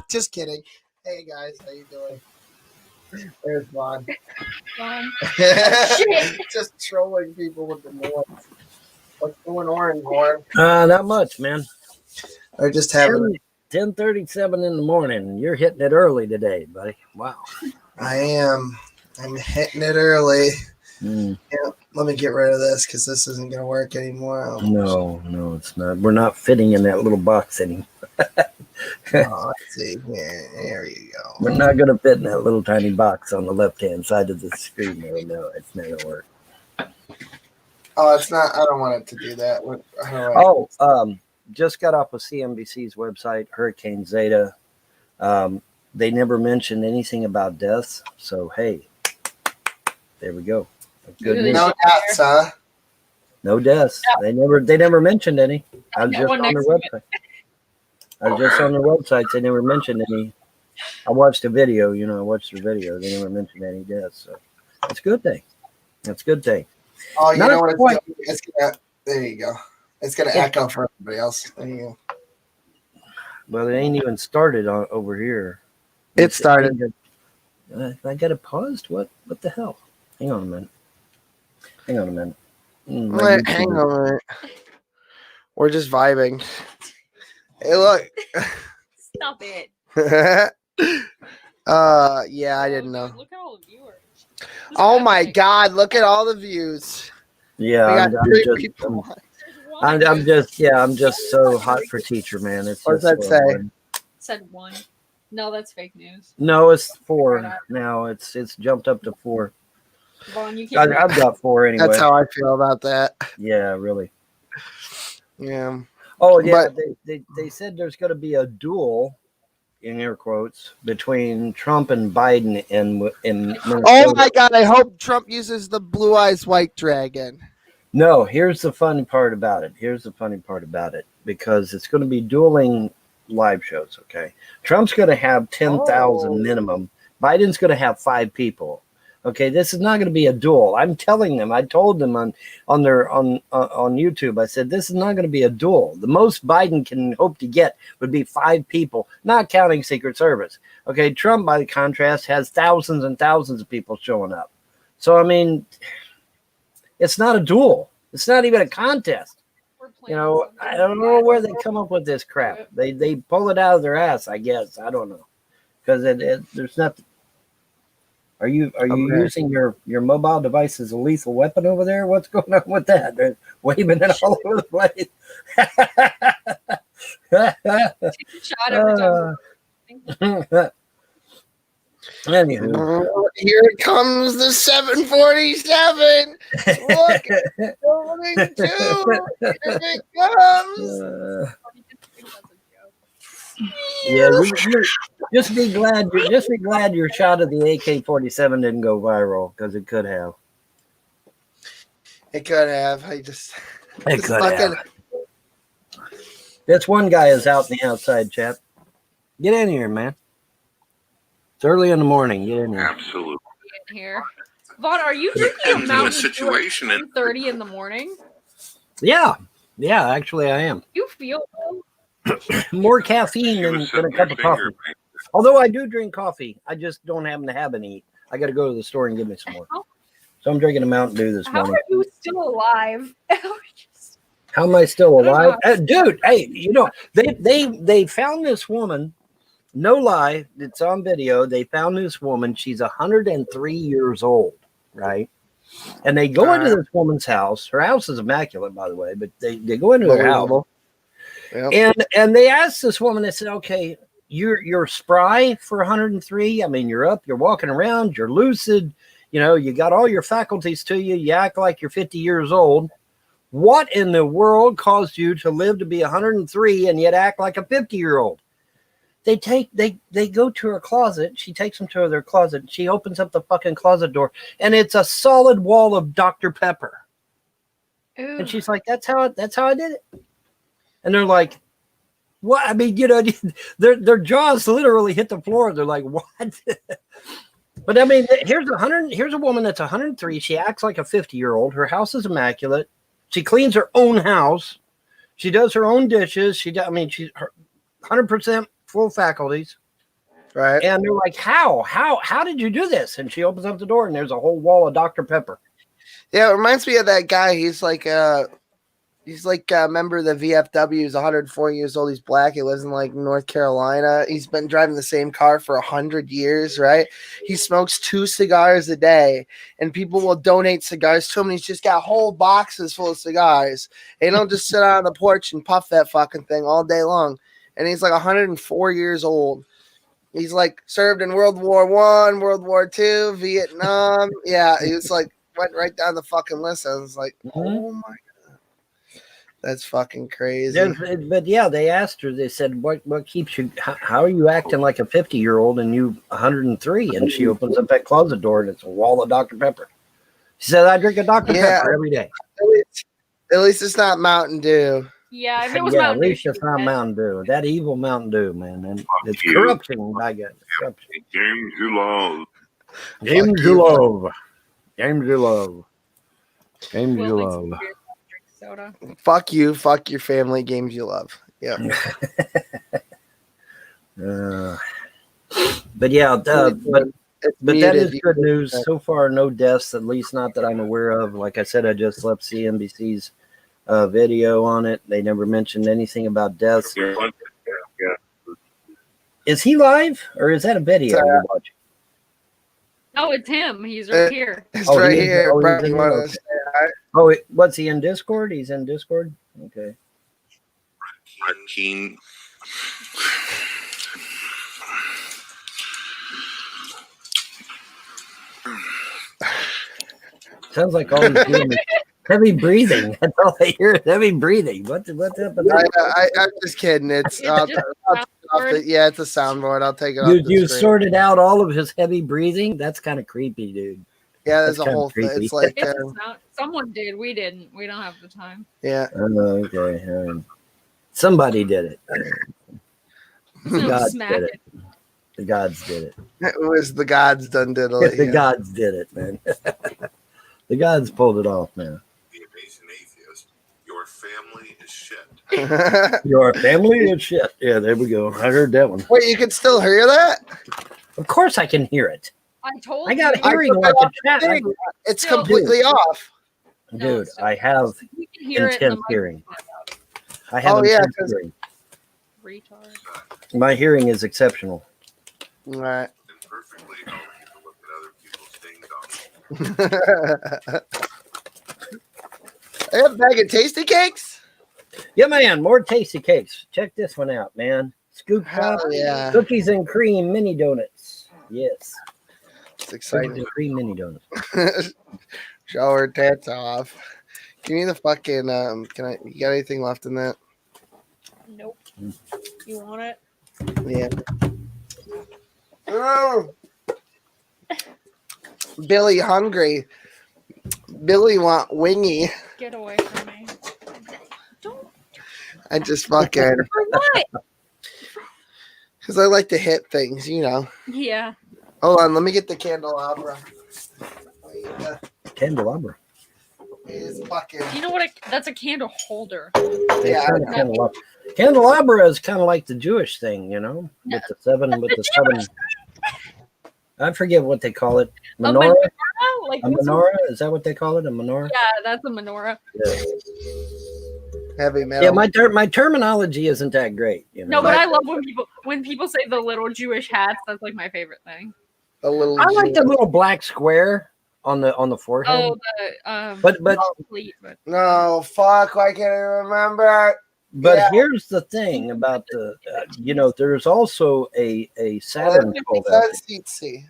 Just kidding. Hey guys, how you doing? There's Vaughn. Just trolling people with the noise. What's going on, Vaughn? Not much, man. They're just having 10:37 in the morning. You're hitting it early today, buddy. Wow. I am. I'm hitting it early. Mm. Yeah, let me get rid of this because this isn't going to work anymore. No, it's not. We're not fitting in that little box anymore. Let's see here. There you go. We're not going to fit in that little tiny box on the left-hand side of the screen. No, it's not going to work. Oh, it's not. I don't want it to do that. Just got off of CNBC's website, Hurricane Zeta. They never mentioned anything about deaths. So, hey, there we go. Good news. No deaths, huh? No deaths. No. They never mentioned any. I was just on their website. They never mentioned any. I watched a video. I watched the video. They never mentioned any deaths. So it's a good thing. That's a good thing. Oh, you know what? It's gonna. There you go. It's gonna echo for everybody else. There you go. Well, it ain't even started over here. It started. I got it paused. What the hell? Hang on a minute. Hang on a minute. We're just vibing. Hey, look. Stop it. Yeah, I didn't know. Look at all the viewers. Oh my God! Look at all the views. Yeah, I'm just so hot for teacher, man. It's what does that say? Said 1. No, that's fake news. No, it's 4 now. It's jumped up to 4. Vaughn, I've got 4 anyway. That's how I feel about that. Yeah, really. Yeah. Oh yeah, they said there's going to be a duel, in air quotes, between Trump and Biden in Minnesota. Oh my God! I hope Trump uses the blue eyes white dragon. No, here's the funny part about it. Because it's going to be dueling live shows. Okay, Trump's going to have 10,000 minimum. Biden's going to have 5 people. Okay, this is not going to be a duel. I'm telling them. I told them on YouTube. I said this is not going to be a duel. The most Biden can hope to get would be 5 people, not counting Secret Service. Okay, Trump, by the contrast, has thousands and thousands of people showing up. So I mean, it's not a duel. It's not even a contest. I don't know where they come up with this crap. They pull it out of their ass, I guess. I don't know, because there's nothing. Are you using your mobile device as a lethal weapon over there? What's going on with that? They're waving it all over the place. Shot every time. Anywho. Here comes the 747. Look, it's going to. Here it comes. Yeah, just be glad your shot of the AK-47 didn't go viral, because it could have. It could have. It could have. This one guy is out in the outside, chap. Get in here, man. It's early in the morning. Get in here. Absolutely. Get in here. Vaughn, are you drinking a Mountain Dew at 10:30 in the morning? Yeah, actually I am. You feel more caffeine than a cup of coffee. Although I do drink coffee, I just don't happen to have any. I got to go to the store and get me some more. So I'm drinking a Mountain Dew this morning. How are you still alive? How am I still alive? Dude, hey, they found this woman. No lie, it's on video. They found this woman. She's 103 years old, right? And they go into this woman's house. Her house is immaculate, by the way, but they go into her house. Yep. And they asked this woman, they said, okay, you're spry for 103. I mean, you're up, you're walking around, you're lucid, you got all your faculties to you. You act like you're 50 years old. What in the world caused you to live to be 103 and yet act like a 50-year-old? They go to her closet. She takes them to their closet. She opens up the fucking closet door, and it's a solid wall of Dr. Pepper. Ooh. And she's like, that's how I did it. And they're like, what? I mean, their jaws literally hit the floor. They're like, what? But I mean, here's a woman that's 103. She acts like a 50-year-old. Her house is immaculate. She cleans her own house. She does her own dishes. She's 100% full faculties. Right. And they're like, how did you do this? And she opens up the door and there's a whole wall of Dr. Pepper. Yeah, it reminds me of that guy. He's like a member of the VFW. He's 104 years old. He's black. He lives in like North Carolina. He's been driving the same car for 100 years, right? He smokes 2 cigars a day, and people will donate cigars to him. And he's just got whole boxes full of cigars. They don't just sit out on the porch and puff that fucking thing all day long. And he's like 104 years old. He's like served in World War I, World War II, Vietnam. Yeah, he was like went right down the fucking list. I was like, oh my god, that's fucking crazy. But yeah, they asked her. They said, "What keeps you? How are you acting like a 50-year-old and you 103?" And she opens up that closet door and it's a wall of Dr. Pepper. She said, "I drink a Dr. Pepper every day." At least it's not Mountain Dew. Yeah, if it was Yeah, Mountain at Dew, least it's not Mountain Dew. That evil Mountain Dew, man. And it's corruption, by God. Corruption. James you love. James you love. James you love. James you love. drink soda. Fuck you. Fuck your family. Games you love. Yeah. But yeah, but that is good news. Yeah. So far, no deaths, at least not that I'm aware of. Like I said, I just left CNBC's video on it. They never mentioned anything about deaths. Yeah. Is he live or is that a video you're watching? No, it's him. He's right here. It's Oh, right he is- here. oh, he's Brett, in you here, wanna okay. say hi? Oh, what's he in Discord? He's in Discord? Okay. Keen. Sounds like all he's doing is heavy breathing. That's all I hear is heavy breathing. What's up with that? I'm just kidding. It's It's I'll just take it off the- yeah, it's a soundboard. I'll take it off. You the screen. sorted out all of his heavy breathing? That's kind of creepy, dude. Yeah, there's that's a whole kinda thing. creepy. It's like It's a sound- someone did. We didn't. We don't have the time. yeah. Oh, okay. Somebody did it. The gods Smack did it. it. The gods did it. It was the gods done diddle it. The Yeah. gods did it, man. The gods pulled it off, man. The amazing atheist. Your family is shit. Your family is shit. Yeah, there we go. I heard that one. Wait, you can still hear that? Of course I can hear it. I told I got you. hearing took like it a off chat. thing. It's Still- completely off. No, Dude, it's I have You can hear it in the intense hearing. microphone. I have Oh, yeah, intense 'cause- hearing. Retard. My hearing is exceptional. All right. And perfectly healthy to look at other people's things on. I have a bag of tasty cakes. Yeah, man, more tasty cakes. Check this one out, man. Scoop Hell top yeah. cookies and cream mini donuts. Yes. It's Cookies exciting. and cream mini donuts. Show her tats off. Give me the fucking you got anything left in that? Nope. You want it? Yeah. Oh. Billy hungry. Billy want wingy. Get away from me. Don't. I just fucking For what? because I like to hit things, you know. Yeah. Hold on, let me get the candelabra. Candelabra. It's fucking You know what? That's a candle holder. They Yeah, turn I a candelabra. Candelabra is kind of like the Jewish thing, you know, with the seven. I forget what they call it. A Menorah. menorah? Like A what's menorah? Is that what they call it? A menorah? Yeah, that's a menorah. Yeah. heavy metal. Yeah, my terminology isn't that great. You know? No, but I love when people say the little Jewish hats. That's like my favorite thing. a little. I like the little black square on the forehead. Oh, the but fleet, but No, fuck! Why can't I remember? Yeah. here's the thing about the there's also a Saturn called that. Let's see.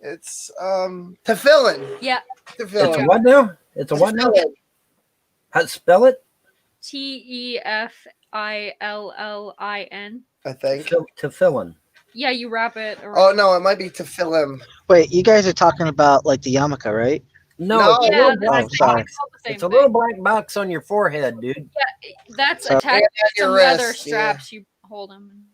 It's tefillin. yeah, It's a Tefillin. what now? It's a what now? Tefillin, How to spell it? TEFILLIN. I think. Tefillin. Yeah, you wrap it. Oh no, it might be tefillin. Wait, you guys are talking about like the yarmulke, right? No, No. it's a Yeah, little that's black Oh, sorry. box. all the same It's a thing. little black box on your forehead, dude. That's So- attached to your some leather wrist, straps. You hold them.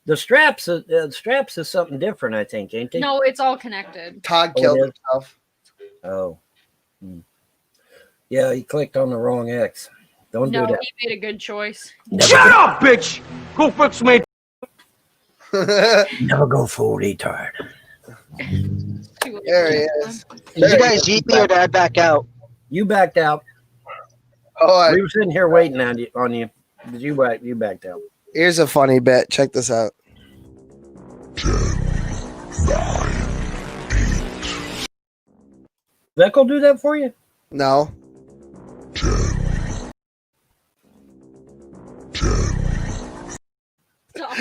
The straps is something different, I think, ain't they? No, it's all connected. Todd Oh, killed it is? himself. Oh. Hmm. Yeah, he clicked on the wrong X. Don't No, do that. he made a good choice. Never Shut up, bitch! Go fix me. Never go full retard. There he is. Did you guys yeet me or did I back out? You backed out. Oh, We were sitting here waiting on you. Did you back? You backed out. here's a funny bit. Check this out. 10, 9, Veckel do that for you? No. 10,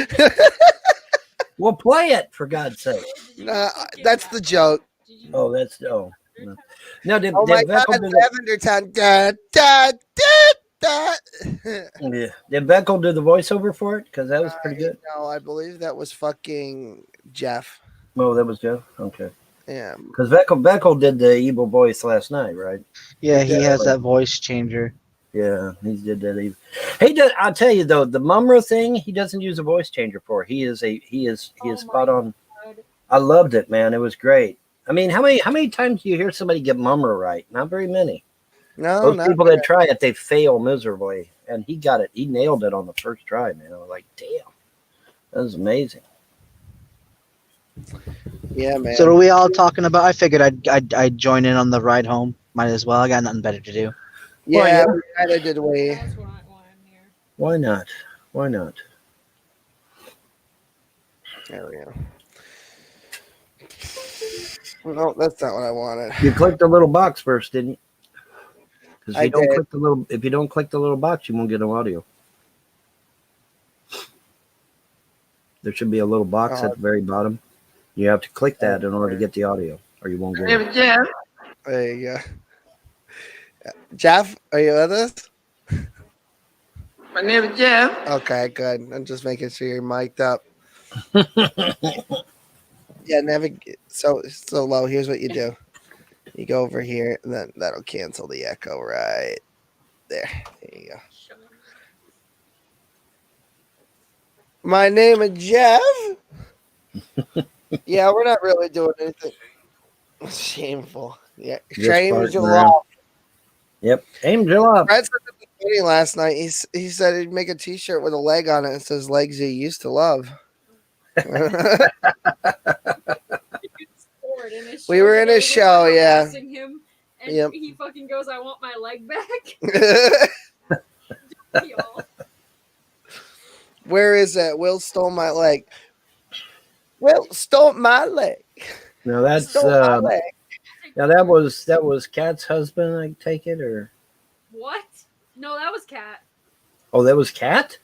10. Well, play it for God's sake. Nah, that's the joke. Oh, that's no. No, did Oh my Veckel God, do that? Lavender Town. Da, da, da, da. Yeah. Did Veckel do the voiceover for it? Because that was pretty good. No, I believe that was fucking Jeff. Oh, that was Joe. Okay. Yeah. Because Veckel did the evil voice last night, right? Yeah, he has that voice changer. Yeah, he did that. He does. I'll tell you though, the Mumra thing, he doesn't use a voice changer for. He is spot on. God. I loved it, man. It was great. I mean, how many times do you hear somebody get Mumra right? Not very many. No, Those not people very- that try it, they fail miserably. And he got it. He nailed it on the first try, man. I was like, damn, that was amazing. Yeah, man. So are we all talking about? I figured I'd join in on the ride home. Might as well. I got nothing better to do. yeah, Well, yeah. we kind of did we. That's why I'm here. Why not? Why not? There we go. No, that's not what I wanted. You clicked the little box first, didn't you? Because I did. if you don't click the little box, you won't get no audio. There should be a little box at the very bottom. You have to click that in order to get the audio, or you won't get it. There you go. Jeff, are you with us? My name is Jeff. Okay, good. I'm just making sure you're mic'd up. Yeah, navigate so low. Here's what you do. You go over here, and then that'll cancel the echo right there. There you go. My name is Jeff. Yeah, we're not really doing anything shameful. Yeah, Just shame farting your around. law. Yep. Angel up. Brad said something funny last night. He said he'd make a T-shirt with a leg on it that says "Legs you used to love." We were in a show, yeah. harassing Him, and Yep. he fucking goes, "I want my leg back." Y'all. Where is that? Will stole my leg. Will stole my leg. No, that's Stole my leg. now that was Kat's husband. I take it, or What? No, that was Kat. oh, that was Kat.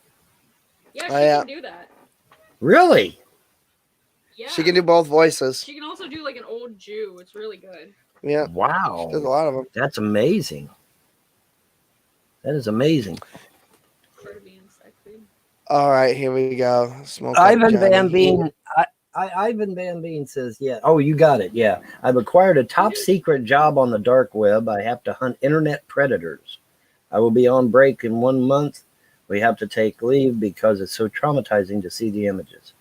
Yeah, she Oh, yeah. can do that. Really? Yeah. She can do both voices. She can also do like an old Jew. It's really good. Yeah, Wow, there's a lot of them. that's amazing. That is amazing. Part of being sexy. All right, here we go. Smoke up Ivan Johnny. Van Veen. Ivan Van Veen says, yeah. Oh, you got it. Yeah. I've acquired a top secret job on the dark web. I have to hunt internet predators. I will be on break in 1 month. We have to take leave because it's so traumatizing to see the images.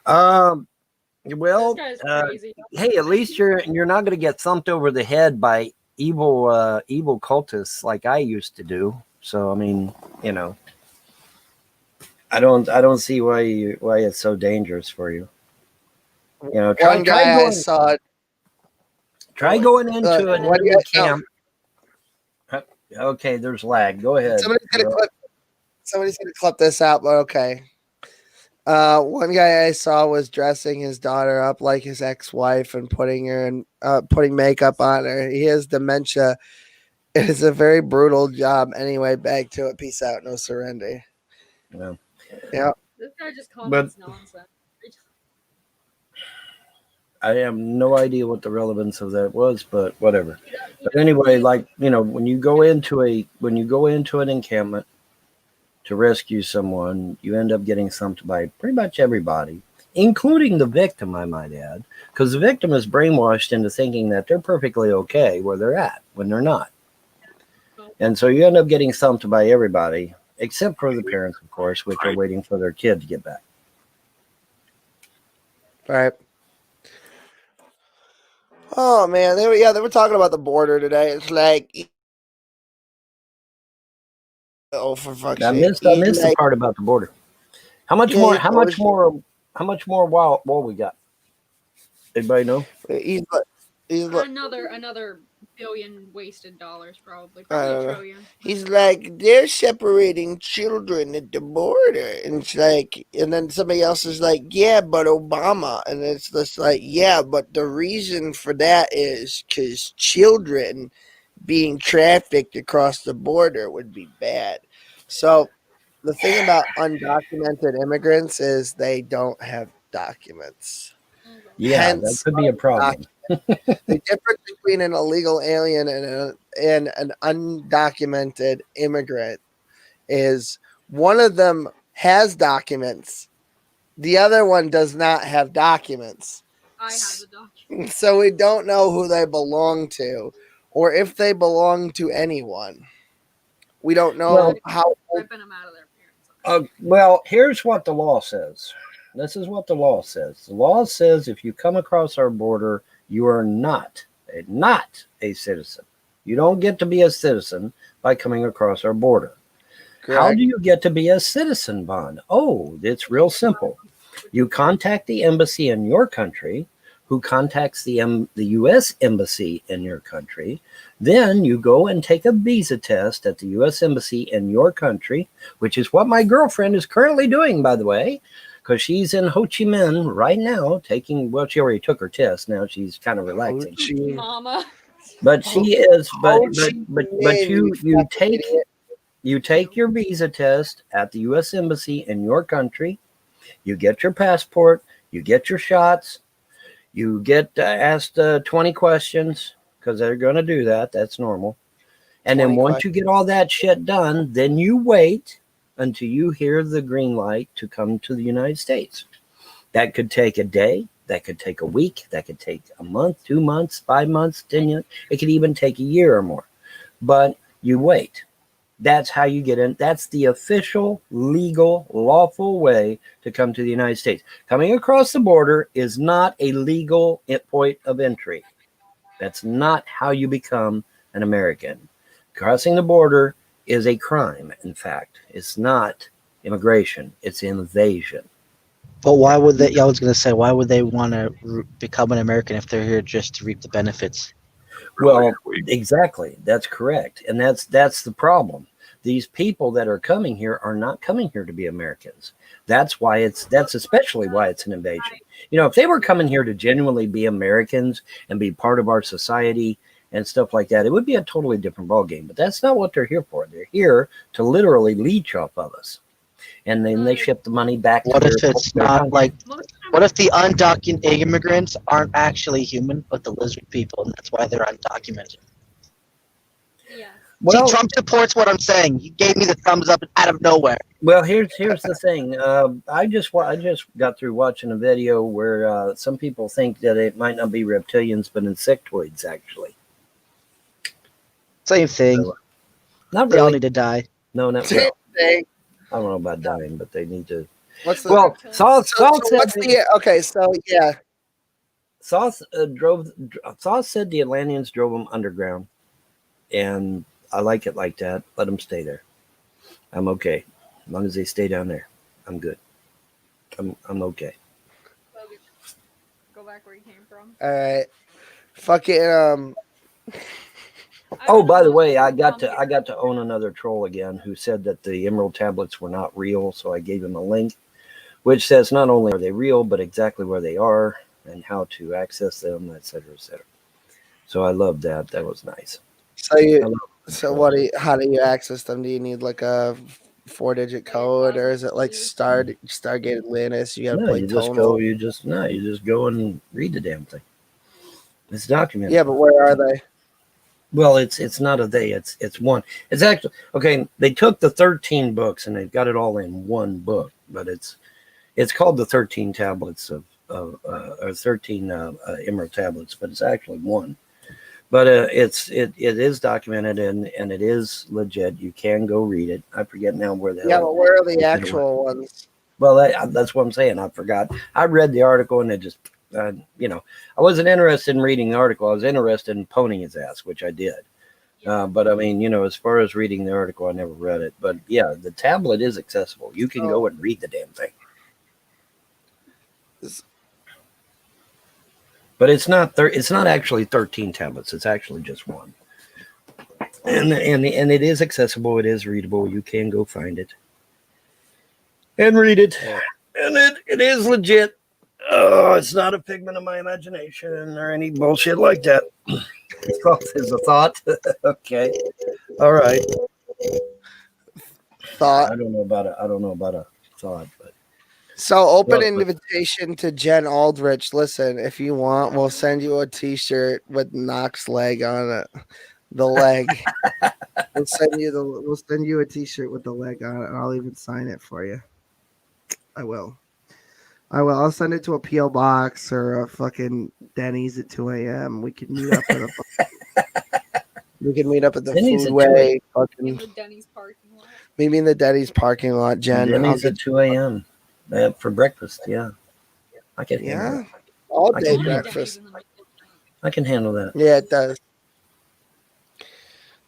Well, This guy's crazy. hey, at least you're not going to get thumped over the head by evil cultists like I used to do. So, I mean, you know, I don't see why it's so dangerous for you. You know, One guy I saw. try going into an what do you enemy know? camp. Okay, there's lag. Go ahead. Somebody's gonna clip this out, but okay. One guy I saw was dressing his daughter up like his ex-wife and putting makeup on her. He has dementia. It is a very brutal job. Anyway, back to it. Peace out. No surrender. Yeah. Yeah. This guy just comments nonsense. I have no idea what the relevance of that was, but whatever. But anyway, like, you know, when you go into an encampment to rescue someone, you end up getting thumped by pretty much everybody, including the victim, I might add, because the victim is brainwashed into thinking that they're perfectly okay where they're at when they're not. And so you end up getting thumped by everybody, except for the parents, of course, which are waiting for their kid to get back. All right. Oh man, they were talking about the border today. It's like, oh, for fuck's I sake. missed the part about the border. How much Yeah, more? you How much more How much more wall we got? Anybody know? He's like, Another billion wasted dollars, probably I a don't know. trillion. He's like, they're separating children at the border. And it's like, and then somebody else is like, yeah, but Obama. And it's just like, yeah, but the reason for that is because children being trafficked across the border would be bad. So the thing about undocumented immigrants is they don't have documents. Yeah, that Hence, could be a problem. the difference between an illegal alien and an undocumented immigrant is one of them has documents, the other one does not have documents. I have the document. So we don't know who they belong to or if they belong to anyone. We don't know Well, how. Ripping them out of their parents. Well, here's what the law says. This is what the law says. The law says if you come across our border, you are not a citizen. You don't get to be a citizen by coming across our border. Correct. How do you get to be a citizen, Bond? Oh, it's real simple. You contact the embassy in your country, who contacts the U.S. embassy in your country. Then you go and take a visa test at the U.S. embassy in your country, which is what my girlfriend is currently doing, by the way, because she's in Ho Chi Minh right now taking, well, she already took her test. Now she's kind of relaxing. Mama. But she is, but you you take your visa test at the U.S. embassy in your country. You get your passport. You get your shots. You get asked 20 questions because they're going to do that. That's normal. And then once you get all that shit done, then you wait until you hear the green light to come to the United States. That could take a day. That could take a week. That could take a month, 2 months, 5 months, 10 years. It could even take a year or more. But you wait. That's how you get in. That's the official, legal, lawful way to come to the United States. Coming across the border is not a legal point of entry. That's not how you become an American. Crossing the border is a crime, in fact. It's not immigration. It's invasion. But why would they? I was going to say, why would they want to become an American if they're here just to reap the benefits? Well, exactly. That's correct. And that's the problem. These people that are coming here are not coming here to be Americans. That's especially why it's an invasion. You know, if they were coming here to genuinely be Americans and be part of our society and stuff like that, it would be a totally different ballgame. But that's not what they're here for. They're here to literally leech off of us. And then they ship the money back to What if it's not like, what if the undocumented immigrants aren't actually human, but the lizard people, and that's why they're undocumented? Yeah. Well, see, Trump supports what I'm saying. He gave me the thumbs up out of nowhere. Well, here's the thing. I just got through watching a video where some people think that it might not be reptilians, but insectoids, actually. Same thing. So, not They all really. need to die. No, not Same really. thing. I don't know about dying, but they need to. What's the Well, Saul so what's said the okay? So yeah, Saul said the Atlanteans drove them underground, and I like it like that. Let them stay there. I'm okay as long as they stay down there. I'm good. I'm okay. Logan, go back where you came from. all right. Fucking Oh, by the way, I got to own another troll again who said that the emerald tablets were not real, so I gave him a link which says not only are they real, but exactly where they are and how to access them, etc., etc. So I love that. That was nice. How do you access them? Do you need like a 4-digit code, or is it like Stargate Atlantis? You gotta play tonal. You just go and read the damn thing. It's documented. Yeah, but where are they? Well, it's not a they. It's one. It's actually okay. They took the 13 books and they've got it all in one book, but it's called the 13 tablets or 13 emerald tablets, but it's actually one. But it is documented and it is legit. You can go read it. I forget now where the but where are the actual ones? Well, that's what I'm saying. I forgot. I read the article and it just, I wasn't interested in reading the article. I was interested in ponying his ass, which I did. But I mean, as far as reading the article, I never read it. But yeah, the tablet is accessible. You can go and read the damn thing. But it's not it's not actually 13 tablets. It's actually just one. And it is accessible. It is readable. You can go find it and read it. And it is legit. Oh, it's not a figment of my imagination or any bullshit like that. It's a thought. Okay. All right. Thought. I don't know about a thought, but So open invitation to Jen Aldrich. Listen, if you want, we'll send you a T-shirt with Knox leg on it. The leg. we'll send you a T-shirt with the leg on it, and I'll even sign it for you. I will. I'll send it to a PO box or a fucking Denny's at 2 a.m. We can meet up at the Denny's Foodway. In the Denny's parking lot. Maybe in the Denny's parking lot, Jen. Denny's at 2 a.m. For breakfast. Yeah, I can handle that. All day breakfast. I can handle that. Yeah, it does.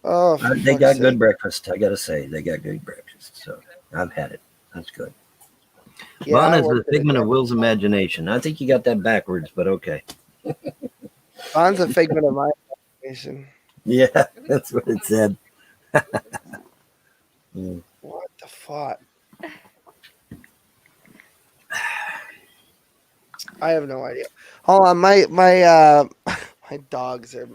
Oh, they got good breakfast. I gotta say, they got good breakfast. So I've had it. That's good. Yeah, Bon is a figment of Will's imagination. I think you got that backwards, but okay. Bon's a figment of my imagination. Yeah, that's what it said. What the fuck? I have no idea. Hold on, my my dogs are.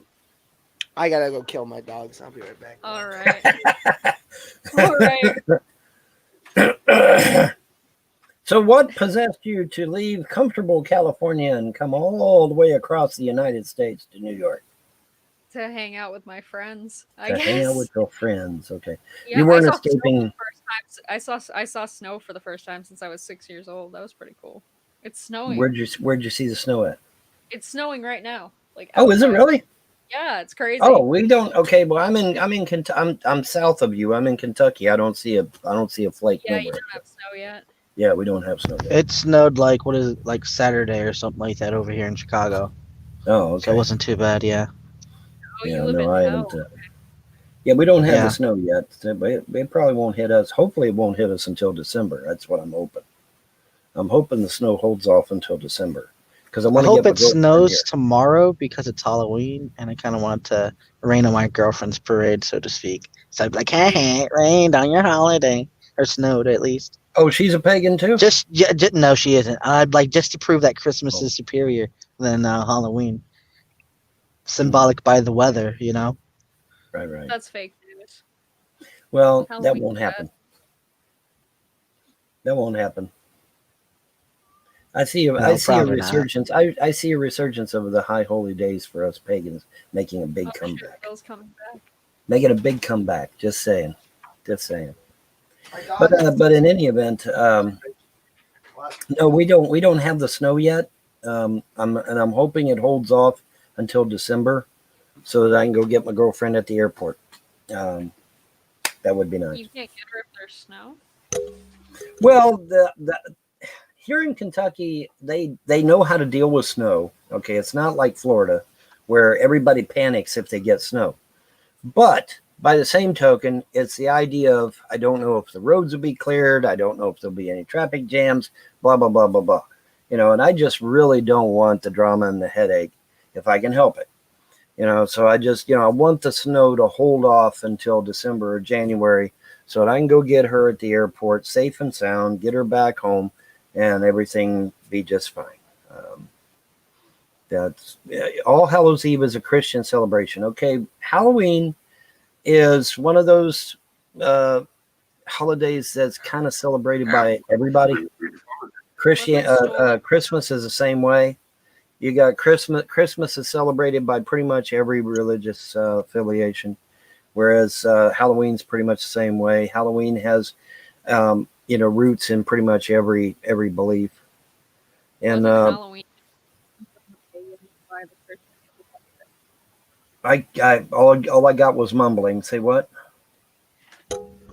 I gotta go kill my dogs. I'll be right back. All right. So what possessed you to leave comfortable California and come all the way across the United States to New York? To hang out with my friends, I To guess. hang out with your friends, okay. Yeah, You weren't I saw escaping. snow for the first time. I saw snow for the first time since I was 6 years old. That was pretty cool. It's snowing. Where'd you see the snow at? It's snowing right now. Like Oh, is it outside. really? Yeah, it's crazy. Oh, we don't. Okay, well, I'm south of you. I'm in Kentucky. I don't see a flake Yeah, you nowhere. don't have snow yet. Yeah, we don't have snow yet. It snowed like Saturday or something like that over here in Chicago. Oh, okay. So it wasn't too bad, yeah. Oh, Yeah, you live in I hell. haven't. Yeah, we don't have Yeah. the snow yet. But it probably won't hit us. Hopefully, it won't hit us until December. That's what I'm hoping. I'm hoping the snow holds off until December because I I want to hope get my it girlfriend snows here. tomorrow because it's Halloween and I kind of want to rain on my girlfriend's parade, so to speak. So I'd be like, hey, it rained on your holiday. Or snowed, at least. Oh, she's a pagan too? No, she isn't. I'd like just to prove that Christmas Oh. is superior than Halloween. Symbolic by the weather, you know? Right. That's fake news. Well, that Halloween's won't bad. happen. That won't happen. I see a resurgence. I see a resurgence of the high holy days for us pagans making a big comeback. Shit, Bill's coming back. Making a big comeback. Just saying. But in any event, no, we don't have the snow yet. I'm hoping it holds off until December, so that I can go get my girlfriend at the airport. That would be nice. You can't get her if there's snow. Well, the here in Kentucky, they know how to deal with snow. Okay, it's not like Florida, where everybody panics if they get snow. But by the same token, it's the idea of, I don't know if the roads will be cleared. I don't know if there'll be any traffic jams, blah, blah, blah, blah, blah. And I just really don't want the drama and the headache if I can help it. So I just, I want the snow to hold off until December or January so that I can go get her at the airport safe and sound, get her back home, and everything be just fine. All Hallows Eve is a Christian celebration. Okay, Halloween is one of those holidays that's kind of celebrated by everybody. Christmas is the same way. You got Christmas. Christmas is celebrated by pretty much every religious affiliation, whereas Halloween's pretty much the same way. Halloween has roots in pretty much every belief. And Halloween. all I got was mumbling. Say what?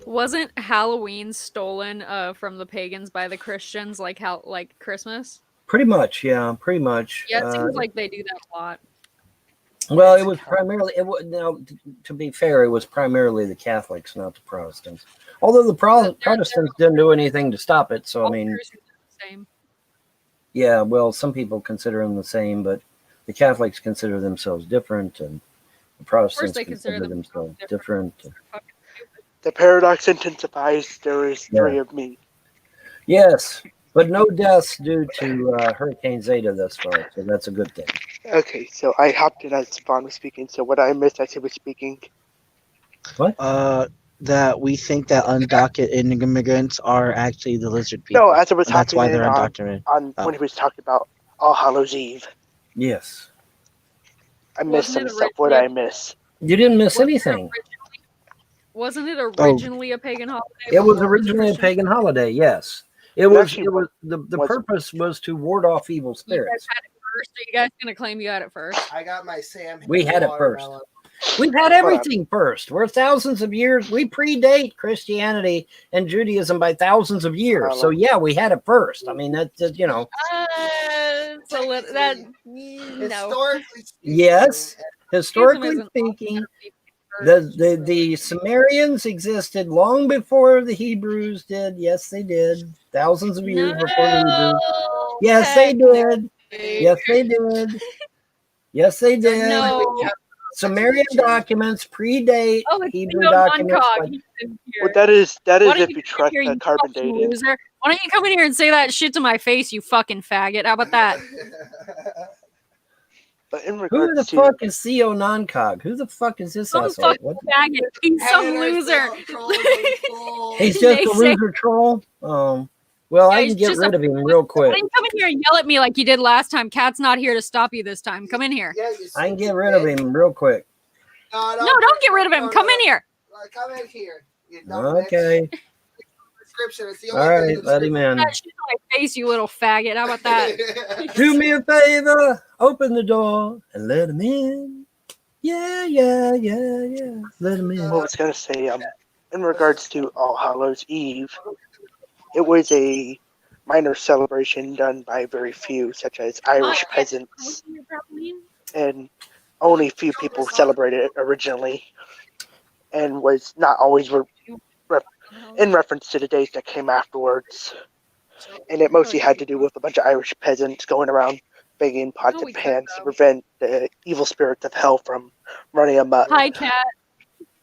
Wasn't Halloween stolen from the pagans by the Christians, like Christmas? Pretty much, yeah. Pretty much. Yeah, it seems like they do that a lot. Well, it was primarily. To be fair, it was primarily the Catholics, not the Protestants. Although the Protestants didn't do anything to stop it. So I mean, Same. Yeah, well, some people consider them the same, but the Catholics consider themselves different, and the Protestants they consider consider themselves different. Fucking stupid. The paradox intensifies. There is Yeah. 3 of me. Yes, but no deaths due to Hurricane Zeta thus far, so that's a good thing. Okay, so I hopped in as Spawn was speaking. So what I missed as he was speaking. That we think that undocumented immigrants are actually the lizard people. No, as I was And that's hopping why in they're on undocumented. when he was talking about All Hallows Eve. Yes. I missed Wasn't some it stuff. What did I miss? You didn't miss anything. Wasn't it originally a pagan holiday? It was before originally a Christian? pagan holiday, yes. It was the was- purpose was to ward off evil You guys spirits. had it first. Are you guys gonna claim you had it first? I got my Sam. We had it first. watermelon. We've had everything first. We're thousands of years. We predate Christianity and Judaism by thousands of years. So yeah, we had it first. I mean, that's you know. So that no. Historically speaking, Yes, historically Isn't speaking, first. the Sumerians existed long before the Hebrews did. Yes, they did. Thousands of years before the Hebrews. Yes, they did. Yes, they did. Yes, they did. No. Sumerian documents predate Oh, it's Hebrew no documents. non-cog. by- He's in here. Well, that is Why don't if you you come trust here, the you carbon fucking dating. loser? Why don't you come in here and say that shit to my face, you fucking faggot? How about that? But in Who regards the to fuck is CO non-cog? Who the fuck is this Some asshole? fucking What? faggot. He's some loser. He's just They a say- loser troll. Well, I Yeah, can he's get just rid a- of him real Why quick. don't you come in here and yell at me like you did last time? Cat's not here to stop you this time. Come in here. I can get rid of him real quick. No, don't get rid of him. Come in here. Come in here. You dumb Okay. bitch. Description. It's the All only thing right, in the let him in. That shit to my face, you little faggot. How about that? description. Do me a favor, open the door and let him in. Yeah, yeah, yeah, yeah. Let him in. what I was gonna say, in regards to All Hallows Eve, it was a minor celebration done by very few, such as Irish peasants, and only few people celebrated it originally, and was not always in reference to the days that came afterwards. And it mostly had to do with a bunch of Irish peasants going around begging pots and pans to prevent the evil spirits of hell from running amok. Hi, Cat.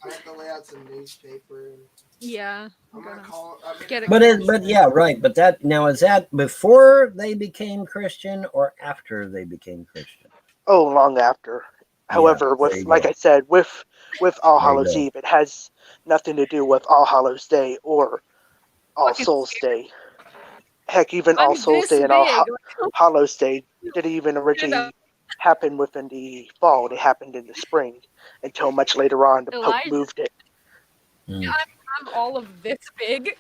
I have to lay out some newspaper. Yeah. I'm gonna call. Get it. But yeah, right. But that now is that before they became Christian or after they became Christian? Oh, long after. However, there you with like go. I said, with All There you Hallows go. Eve, it has nothing to do with All Hallows Day or All Fucking Souls Day. Heck, even I'm All Souls this Day and All big. Hallows Day didn't even originally happen within the fall. They happened in the spring until much later on the Pope Elijah. moved it. I'm all of this big.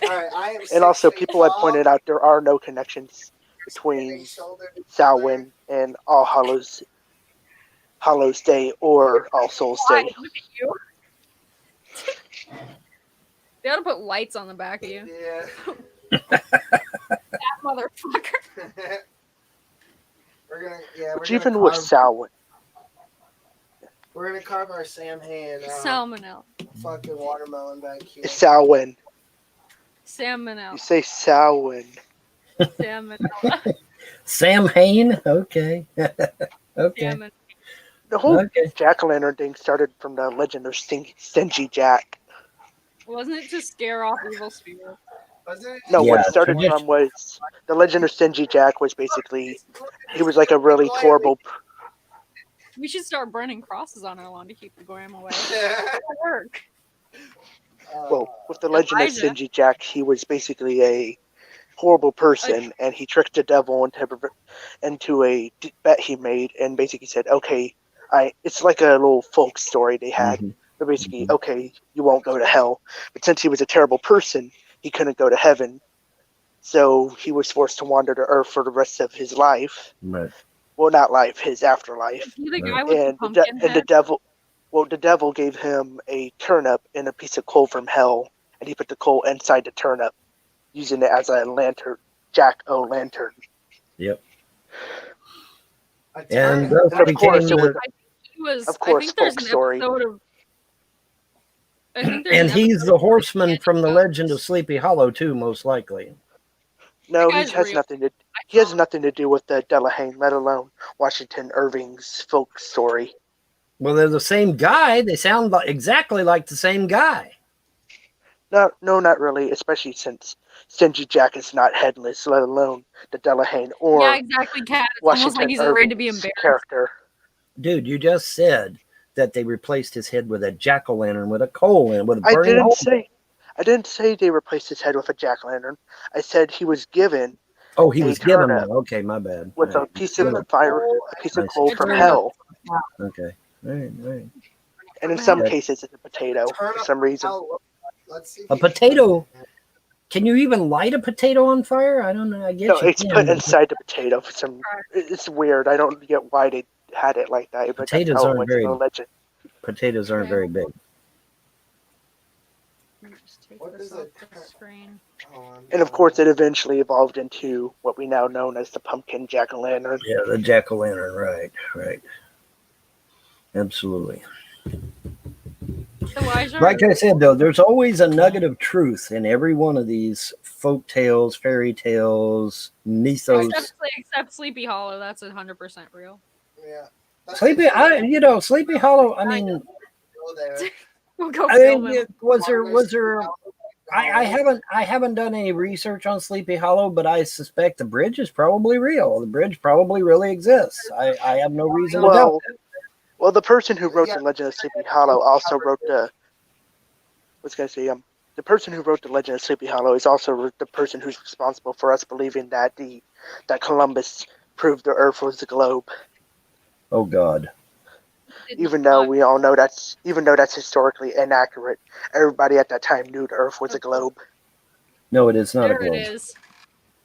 All right, I am. And also, people had pointed out there are no connections between Samhain and All Hallows Day or All Souls Why? Day. Look at you. They ought to put lights on the back of you. Yeah. That motherfucker. We're gonna. Yeah. Which even with Samhain, We're gonna carve our Sam hand. Salmonella. Fucking watermelon back here. it's Samhain. You Salmonella. say Samhain. Salmonella. Sam Hain? Okay. Okay. Salmonella. The whole Okay. jack-o'-lantern thing started from the legend of Stingy Jack. Wasn't it to scare off evil spirits? Wasn't it? No, what Yeah, it started tradition. from was the legend of Stingy Jack was basically he was like a really horrible. We should start burning crosses on our lawn to keep the graham away. It'll work. Well, with the legend of Elijah. Stingy Jack, he was basically a horrible person, and he tricked the devil into a bet he made, and basically said, "Okay, it's like a little folk story they had. Mhm. They're basically, okay, you won't go to hell, but since he was a terrible person, he couldn't go to heaven, so he was forced to wander to Earth for the rest of his life. Right. Well, not life, his afterlife. Is he the Right. guy with the And pumpkin the head? devil, the devil gave him a turnip and a piece of coal from hell, and he put the coal inside the turnip, using it as a lantern, jack-o'-lantern. Yep. A And turnip. thus And of course, became it was It was, of course, I think there's folk an story. episode of. I think there's and an he's episode the of horseman Kincaid from the about legend of this. Sleepy Hollow too, most likely. No, he guy's has real. nothing to. He has nothing to do with the Delahaye, let alone Washington Irving's folk story. Well, they're the same guy. They sound exactly like the same guy. No, not really. Especially since Stingy Jack is not headless, let alone the Delahaye or Yeah, exactly, Cat. It's almost like Washington he's afraid to be Irving's embarrassed. character. Dude, you just said that they replaced his head with a jack-o'-lantern with a coal in with a I burning hole. didn't say they replaced his head with a jack-o'-lantern. I said he was given Oh, he was given turnip one. Okay, my bad. with a piece of fire, a piece of I coal see. from Turnip. hell, Okay. All right. and in some Okay. cases it's a potato for some reason. Let's see. A potato. Can you even light a potato on fire? I don't know. I guess No, you it's can. put inside the potato for some. It's weird. I don't get why they had it like that. But that's Potatoes how it aren't went in very- the legend. Potatoes aren't very big. Let me just take What this is off it? the screen. And of course, it eventually evolved into what we now know as the pumpkin jack-o'-lantern. Yeah, the jack-o'-lantern. Right. Absolutely. Elijah, Like I said, though, there's always a nugget of truth in every one of these folk tales, fairy tales, mythos. except Sleepy Hollow, that's 100% real. Yeah. Sleepy Hollow. I mean, Go there. We'll go I film mean, him. was there? I haven't done any research on Sleepy Hollow, but I suspect the bridge is probably real. The bridge probably really exists. I have no reason to doubt that. Well, the person who wrote the Legend of Sleepy Hollow also wrote the. The person who wrote the Legend of Sleepy Hollow is also the person who's responsible for us believing that Columbus proved the Earth was a globe. Oh God. Even though we all know that's historically inaccurate, everybody at that time knew the Earth was a globe. No, it is not There a globe. it is.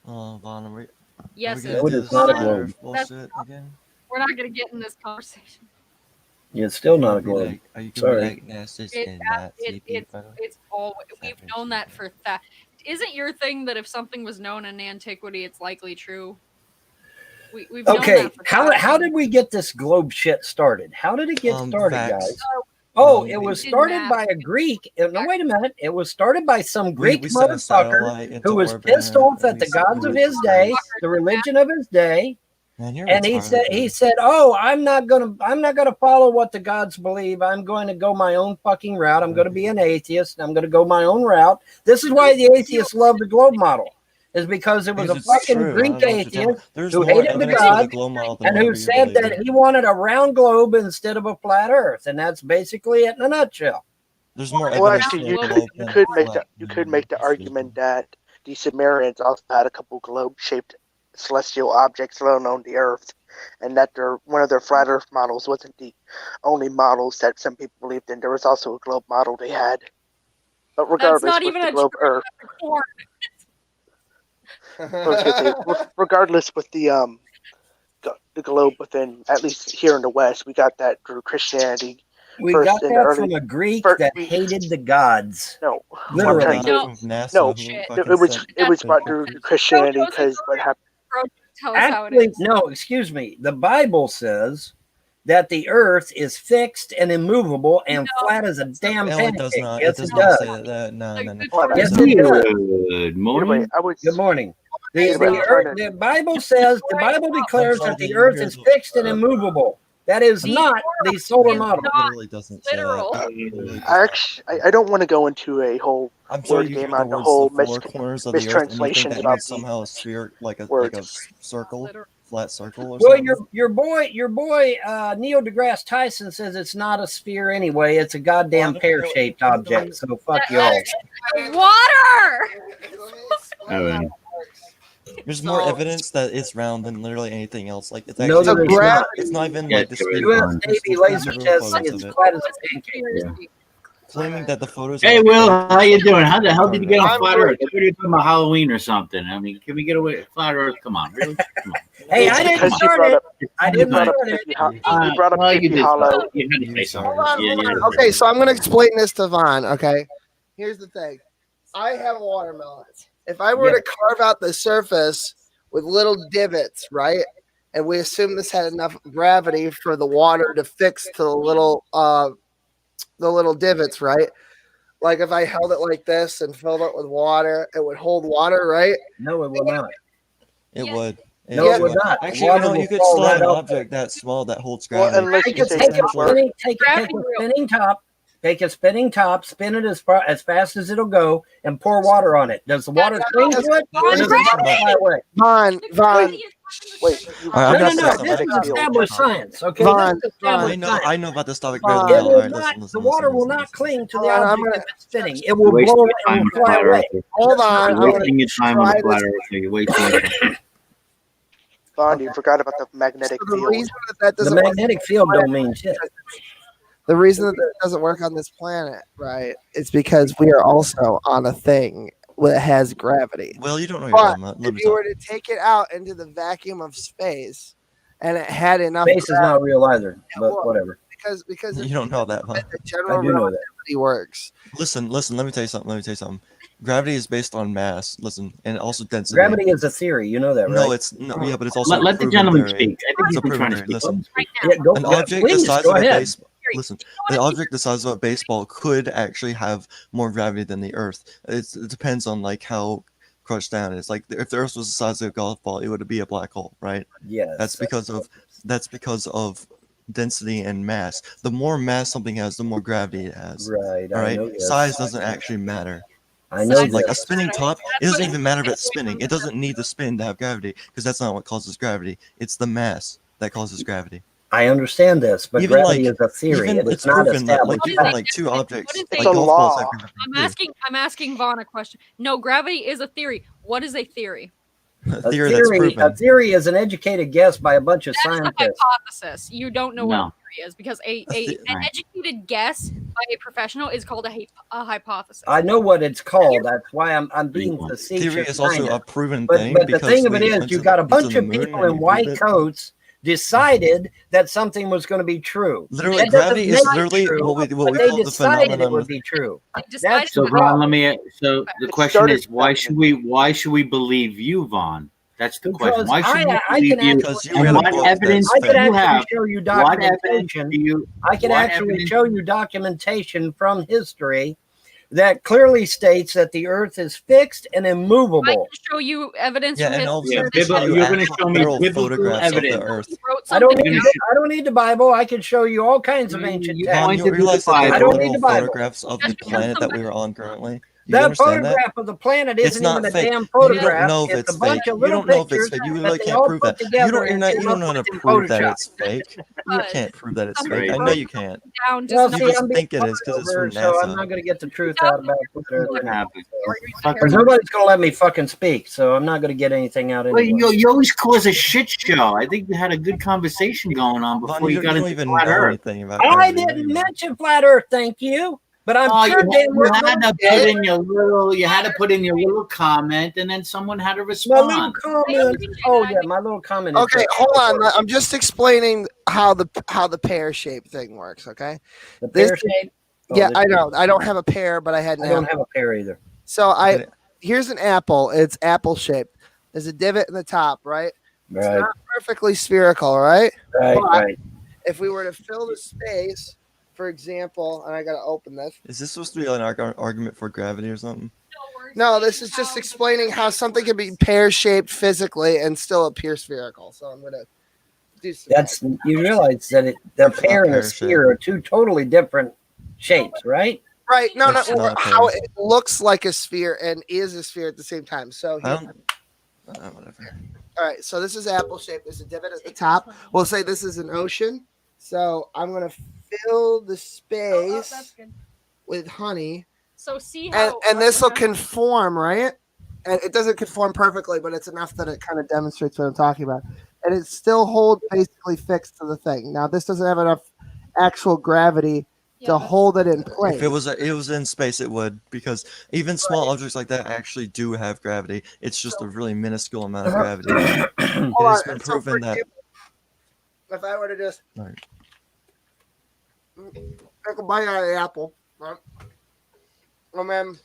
Oh, Vaughn, are Yes, we it gonna do is this not a flat globe. Earth bullshit again? We're not going to get in this conversation. It's still not a Are you gonna globe. be Are you gonna Sorry. be like Nessus It- and not sleepy? It's all we've known that for that. Isn't your thing that if something was known in antiquity, it's likely true? We've known Okay, that for how thousands. did we get this globe shit started? How did it get started, Facts. guys? Oh, Um, it we- was did started math. by a Greek. No, wait a minute. It was started by some we Greek sent a motherfucker satellite into who was orbit pissed and off at we the sent gods of it his to day, space. the religion of his day, Man, you're and retarded, he dude. said, "Oh, I'm not gonna follow what the gods believe. I'm going to go my own fucking route. I'm going to be an atheist. And I'm going to go my own route." This is why the atheists love the globe model, is because it was Because a it's fucking true. I Greek don't know what you're talking atheist about. There's who more hated the evidence for the gods glow model than and who whatever you said believe that in. he wanted a round globe instead of a flat Earth, and that's basically it in a nutshell. There's more Well, evidence actually, for you a could globe you than could a make flat the you could make the moon. argument that the Sumerians also had a couple globe-shaped celestial objects, let alone the Earth, and that one of their flat Earth models wasn't the only models that some people believed in. There was also a globe model they had. But That's regardless, not with even the a globe true Earth, corn. I was gonna say, regardless with the globe within, at least here in the West, we got that through Christianity. We First got in the that early- from a Greek first- that hated the gods. No, Literally. I'm trying to No. From NASA, No, who shit. fucking it was sent it was the brought through fucking- Christianity because what happened. Tell us how it Actually, is. no, excuse me. The Bible says that the earth is fixed and immovable and No. flat as a damn No, pancake. it does not. Yes, It does it not does. say that. No. Yes, Good it does. Morning. Anyway, I was Good morning. Anyway, I'm trying The Bible says, the Bible declares that the earth is fixed and immovable. That is The not the solar model. It literally doesn't say literal. that. It literally does I not. actually I don't want to go into a whole I'm sure word you game hear the on the words whole the four corners of the earth, and you think mistranslations that about means the somehow a sphere, like a words. circle, flat circle or Well, something. your boy, Neil deGrasse Tyson says it's not a sphere anyway. It's a goddamn pear-shaped object. So fuck y'all. Water! Evan. There's more evidence that it's round than literally anything else. Like it's No, actually there is not. it's not even Yeah, like the speed. U.S. fine. Navy laser tests say it's flat as a pancake. Claiming that the photos. Hey, are Will, fake how is you like doing? How the hell did you get on I'm Flat good. Earth? I thought you were talking about Halloween or something. I mean, can we get away? Flat Earth, come on, really? Come on. Hey, It's I didn't because you start brought it. up I you didn't brought up start it. Sleepy Hollow. You brought up well, you Sleepy did Hollow. something. You had to say something. Yeah. Okay, so I'm gonna explain this to Vaughn. Okay, here's the thing. I have watermelons. If I were to carve out the surface with little divots, right, and we assume this had enough gravity for the water to fix to the little divots, right? Like if I held it like this and filled it with water, it would hold water, right? No, it will not. It Yeah. would. No, it would not. Actually, Water will you could fall slide right an off object that small that holds Well, gravity. unless Take you a, say take a something where spinning, take a spinning top. Take a spinning top, spin it as fast as it'll go, and pour water on it. Does the water cling to it, or does it fly away? Von, wait, you All right, I'm No, gonna no, say no. This something. is established science. Okay, Vaughn, this is established Vaughn. I know about this topic Vaughn. very It well. will All right, not. listen, The water will listen. not cling to the Hold on, I'm object gonna- if it's spinning. It You're will wasting blow your it time and with fly flat away. earthers. Hold on. You're I'm gonna wasting your time with try a flat this. earther. You're way too much. Vaughn, you forgot about the magnetic So the field. reason that The doesn't work, magnetic field don't mean shit. the reason that it doesn't work on this planet, right, is because we are also on a thing that has gravity. Well, you don't know your But dilemma. Let if me you talk. were to take it out into the vacuum of space, and it had enough Space is not real either, but Well, whatever. because You don't know that, huh? the I general do know that. relativity works. Listen. Let me tell you something. Gravity is based on mass. Listen, and also density. Gravity is a theory. You know that, right? No, it's no. Yeah, but it's also Let the proven gentleman theory. speak. I think It's he's a been proven trying to theory. speak. Listen, Right now. Yeah, go, an go- object the please, size go of a ahead. base. Listen, an object the size of a baseball could actually have more gravity than the Earth. It depends on like how crushed down it is. Like if the Earth was the size of a golf ball, it would be a black hole, right? Yes. That's because of density and mass. The more mass something has, the more gravity it has. Right. All I right. know this. Size doesn't actually matter. I know Size- Like a this. spinning top, it doesn't even matter if it's spinning. It doesn't need to spin to have gravity because that's not what causes gravity. It's the mass that causes gravity. I understand this, but Even, gravity like- is a theory. Even It it's is not proven that like established. even fact. like two objects, What is like a- It's a golf balls, law. have gravity too. I'm asking Vaughn a question. No, gravity is a theory. What is a theory? A A theory that's theory, proven. a theory is an educated guess by a bunch of That's a scientists. hypothesis. You don't know what No. a theory is because an Right. educated guess by a professional is called a hypothesis. I know what it's called. That's why I'm being Theory facetious. Theory is also kinda. a proven But thing. the because thing of it we is, went you to got a the bunch moon of and people we in white proved it. coats decided that something was going to be true. Literally, That doesn't gravity is make it literally true, what we but they call the decided it phenomenon. would be true. They decided That's So the that- Vaughn, let me. So the It question started is, why should we believe you, Vaughn? That's the question. Because Why should we I believe can you? actually, Because you And read a what book evidence that's I can do you fake. have? actually show you What evidence documentation. do you? I can what actually evidence- show you documentation from history that clearly states that the Earth is fixed and I can immovable. show you evidence Yeah, from and history. also Yeah, that show says you you're gonna actual show me literal biblical photographs of evidence. the Earth. he wrote I don't something need down. I don't need the Bible. I can show you all kinds of ancient You texts. Vaughn, point you to the realize that Bible. there I are don't need literal the Bible. photographs of the Just because planet that somebody- we were on currently? You That understand that? photograph of the planet It's isn't not even a fake. damn You don't photograph. know if It's it's a bunch fake. of You little don't know if it's pictures fake. You that really they can't all prove put that. together You're and not came up going to with in prove that Photoshop. it's fake. You Because can't prove that it's somebody fake. I know wrote you can't. down Well, just You see, just I'm being think it is because it's from over, so I'm NASA. not going to get the truth out about Twitter. What happened? Because Fucking- nobody's going to let me fucking speak, so I'm not going to get anything out Well, anyway. you always cause a shit show. I think we had a good conversation going on Vaughn, before you you don't got into even flat know Earth. anything about I gravity. What do didn't you mean? mention flat Earth, thank you. But I'm Oh, sure you damn well had to did. put in your little. You had to put in your little comment, and then someone had to My little respond. comment. Oh yeah, my little comment. Is Okay, that- hold on. I'm just explaining how the pear shape thing works. Okay. The this- pear shape. Oh, Yeah, this- I know. I don't have a pear, but I had an I don't apple. have a pear either. So Okay. here's an apple. It's apple shaped. There's a divot in the top, right? It's Right, not perfectly spherical, right? right, but- right. If we were to fill the space, for example, and I gotta open this. Is this supposed to be an argument for gravity or something? No, this is just explaining how something can be pear shaped physically and still appear spherical. So I'm gonna do some. That's you realize that the It's pear not and a pear sphere are two totally different shapes, right? right. No, It's no. not a How pear. it looks like a sphere and is a sphere at the same time. So I here, don't. Whatever. all right. So this is apple shaped. There's a divot at the top. We'll say this is an ocean. So I'm gonna fill the space that's good. with honey. So see how And this will conform, right? And it doesn't conform perfectly, but it's enough that it kind of demonstrates what I'm talking about. And it still holds basically fixed to the thing. Now, this doesn't have enough actual gravity to hold it in place. If it was in space, it would, because even small objects like that actually do have gravity. It's just a really minuscule amount of gravity. It Hold has on. been So, proven for that. example, if I were to just Right. take a bite out of the apple, right? And then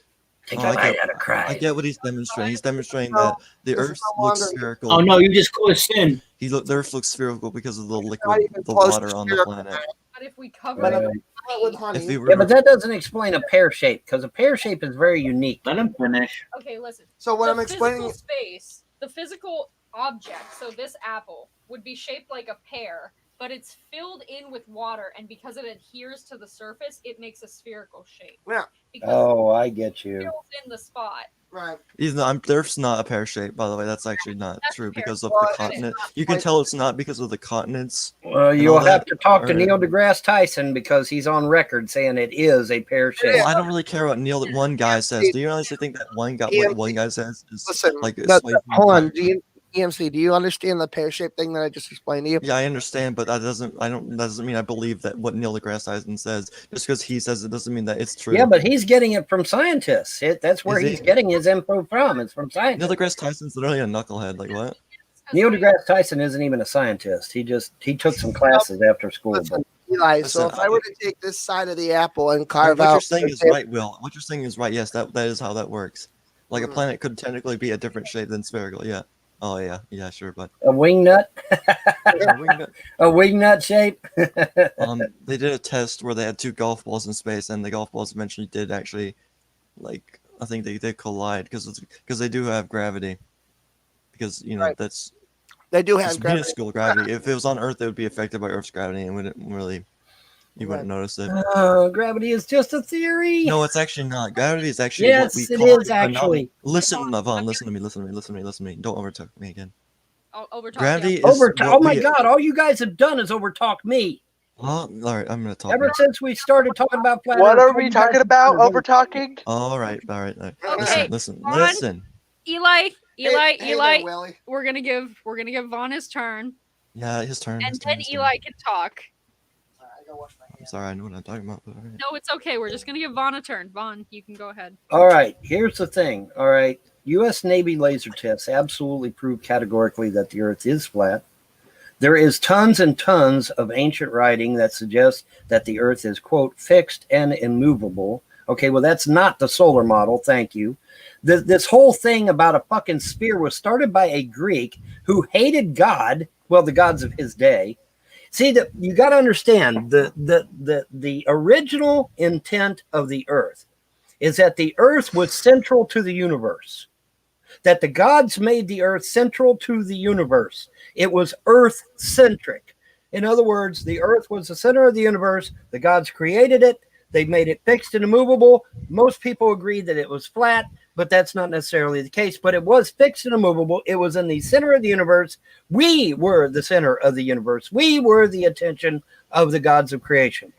Take Oh, a I bite get- out of cry. I get what he's demonstrating. He's demonstrating that the this is Earth no looks longer- spherical. Oh no, you just caused sin. The Earth looks spherical because of the not liquid, even the close water to on the spherical. planet. But if we cover Right. it with honey. If we were, Yeah, but that doesn't explain a pear shape because a pear shape is very unique. Let him finish. okay, listen. So what The I'm explaining, physical space, the physical object, so this apple, would be shaped like a pear, but it's filled in with water, and because it adheres to the surface, it makes a spherical shape. Yeah. Because Oh, I get it you. fills in the spot. Right. Even though there's not a pear shape, by the way, that's actually not That's true pear because of shape. the Well, continent. it's not You can tell it's not because of the continents. Well, and you'll all have that, to talk to or- Neil deGrasse Tyson because he's on record saying it is a pear shape. Well, I don't really care what one guy says. Do you honestly think that what one guy says is Listen, like hold on. EMC, do you understand the pear-shaped thing that I just explained to you? Yeah, I understand, but that doesn't mean I believe that what Neil deGrasse Tyson says. Just because he says it doesn't mean that it's true. Yeah, but he's getting it from scientists. That's where Is he's he? getting his info from. It's from Neil scientists. deGrasse Tyson's literally a knucklehead. Like what? Neil deGrasse Tyson isn't even a scientist. He took some classes after school. Listen, Eli, so Listen, if I were to take this side of the apple and carve what out, you're saying is right, Will. What you're saying is right. Yes, that is how that works. Like a planet could technically be a different shape than spherical. Yeah. Oh yeah, sure, but A wing nut, a wing nut shape. They did a test where they had two golf balls in space, and the golf balls eventually did actually, like, I think they did collide because they do have gravity. Because Right. that's they do have it's gravity. minuscule gravity. If it was on Earth, it would be affected by Earth's gravity, and wouldn't really, you wouldn't notice it. Gravity is just a theory. No, it's actually not. Gravity is actually Yes, what we it call is actually. Listen, Vaughn, listen to me. Don't overtalk me again. Overtalk. Gravity is Oh my God! All you guys have done is overtalk me. Well, all right, I'm gonna talk. Ever since we started talking about flat What Earth, are we talking about? Over talking? All right. Okay, Listen. Eli, Hey there, Willie. we're gonna give Vaughn his turn, Yeah, his turn. and then Eli can talk. I gotta wash my hands. I'm sorry, I know what I'm talking about. But all right. No, it's okay. We're just gonna give Vaughn a turn. Vaughn, you can go ahead. All right, here's the thing. All right, U.S. Navy laser tests absolutely prove categorically that the Earth is flat. There is tons and tons of ancient writing that suggests that the Earth is, quote, fixed and immovable. Okay, well, that's not the solar model. Thank you. This whole thing about a fucking sphere was started by a Greek who hated God, well, the gods of his day. See, that you got to understand the original intent of the Earth is that the Earth was central to the universe, that the gods made the Earth central to the universe. It was Earth-centric. In other words, the Earth was the center of the universe. The gods created it. They made it fixed and immovable. Most people agreed that it was flat, but that's not necessarily the case. But it was fixed and immovable. It was in the center of the universe. We were the center of the universe. We were the attention of the gods of creation.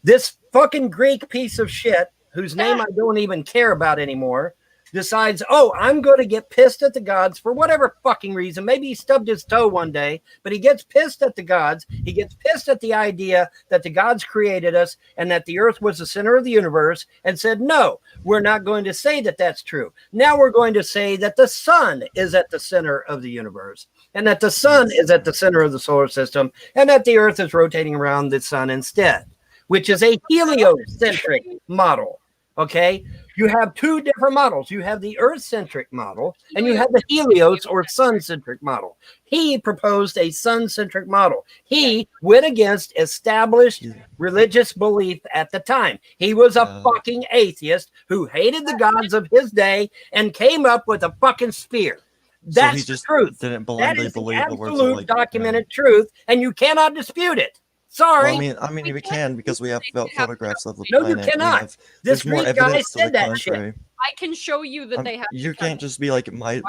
This fucking Greek piece of shit, whose name I don't even care about anymore, decides, oh, I'm going to get pissed at the gods for whatever fucking reason. Maybe he stubbed his toe one day, but he gets pissed at the gods. He gets pissed at the idea that the gods created us and that the Earth was the center of the universe, and said, no, we're not going to say that that's true. Now we're going to say that the sun is at the center of the universe, and that the sun is at the center of the solar system, and that the Earth is rotating around the sun instead, which is a heliocentric model. Okay, you have two different models. You have the Earth-centric model, and you have the Helios or sun-centric model. He proposed a sun-centric model. He went against established religious belief at the time. He was a fucking atheist who hated the gods of his day and came up with a fucking sphere. That's So he just the truth. didn't That blindly is the believe the words of, absolute like, documented truth, and you cannot dispute it. Sorry. Well, I mean, we can because we have photographs of the No, planet. you cannot. There's more Greek guy evidence to the said that shit. contrary. I can show you that they have. You can't just be like my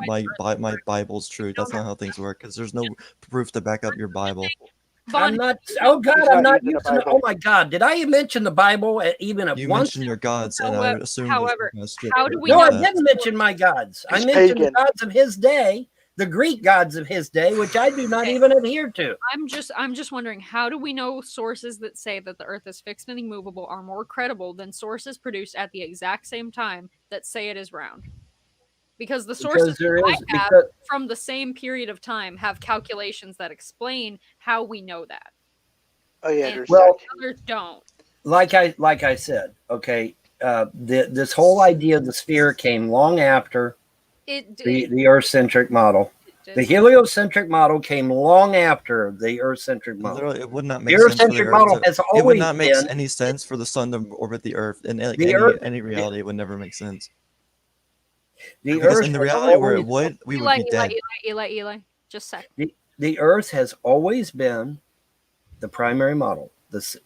Bible's true. That's not how things work because there's no proof to back up your Bible. I'm not. Oh God, I'm not using. Oh my God, did I mention the Bible even at You once? mentioned your gods, and I assumed. However, strict how do we No, know I that? didn't mention my gods. I He's mentioned pagan. the gods of his day, the Greek gods of his day, which I do not even adhere to. I'm just wondering, how do we know sources that say that the Earth is fixed and immovable are more credible than sources produced at the exact same time that say it is round? Because the sources I have from the same period of time have calculations that explain how we know that. Oh yeah, And well, others don't. like I said, okay, this whole idea of the sphere came long after the Earth-centric model. The heliocentric model came long after the Earth-centric model. Literally, it would not make the sense for the Earth-centric Earth model to- has It would always not make been. any sense for the sun to orbit the Earth in The Earth- any reality. It would never make sense. The Because Earth in the has reality where it always- would, we would be dead. Eli. Just a sec. the Earth has always been the primary model.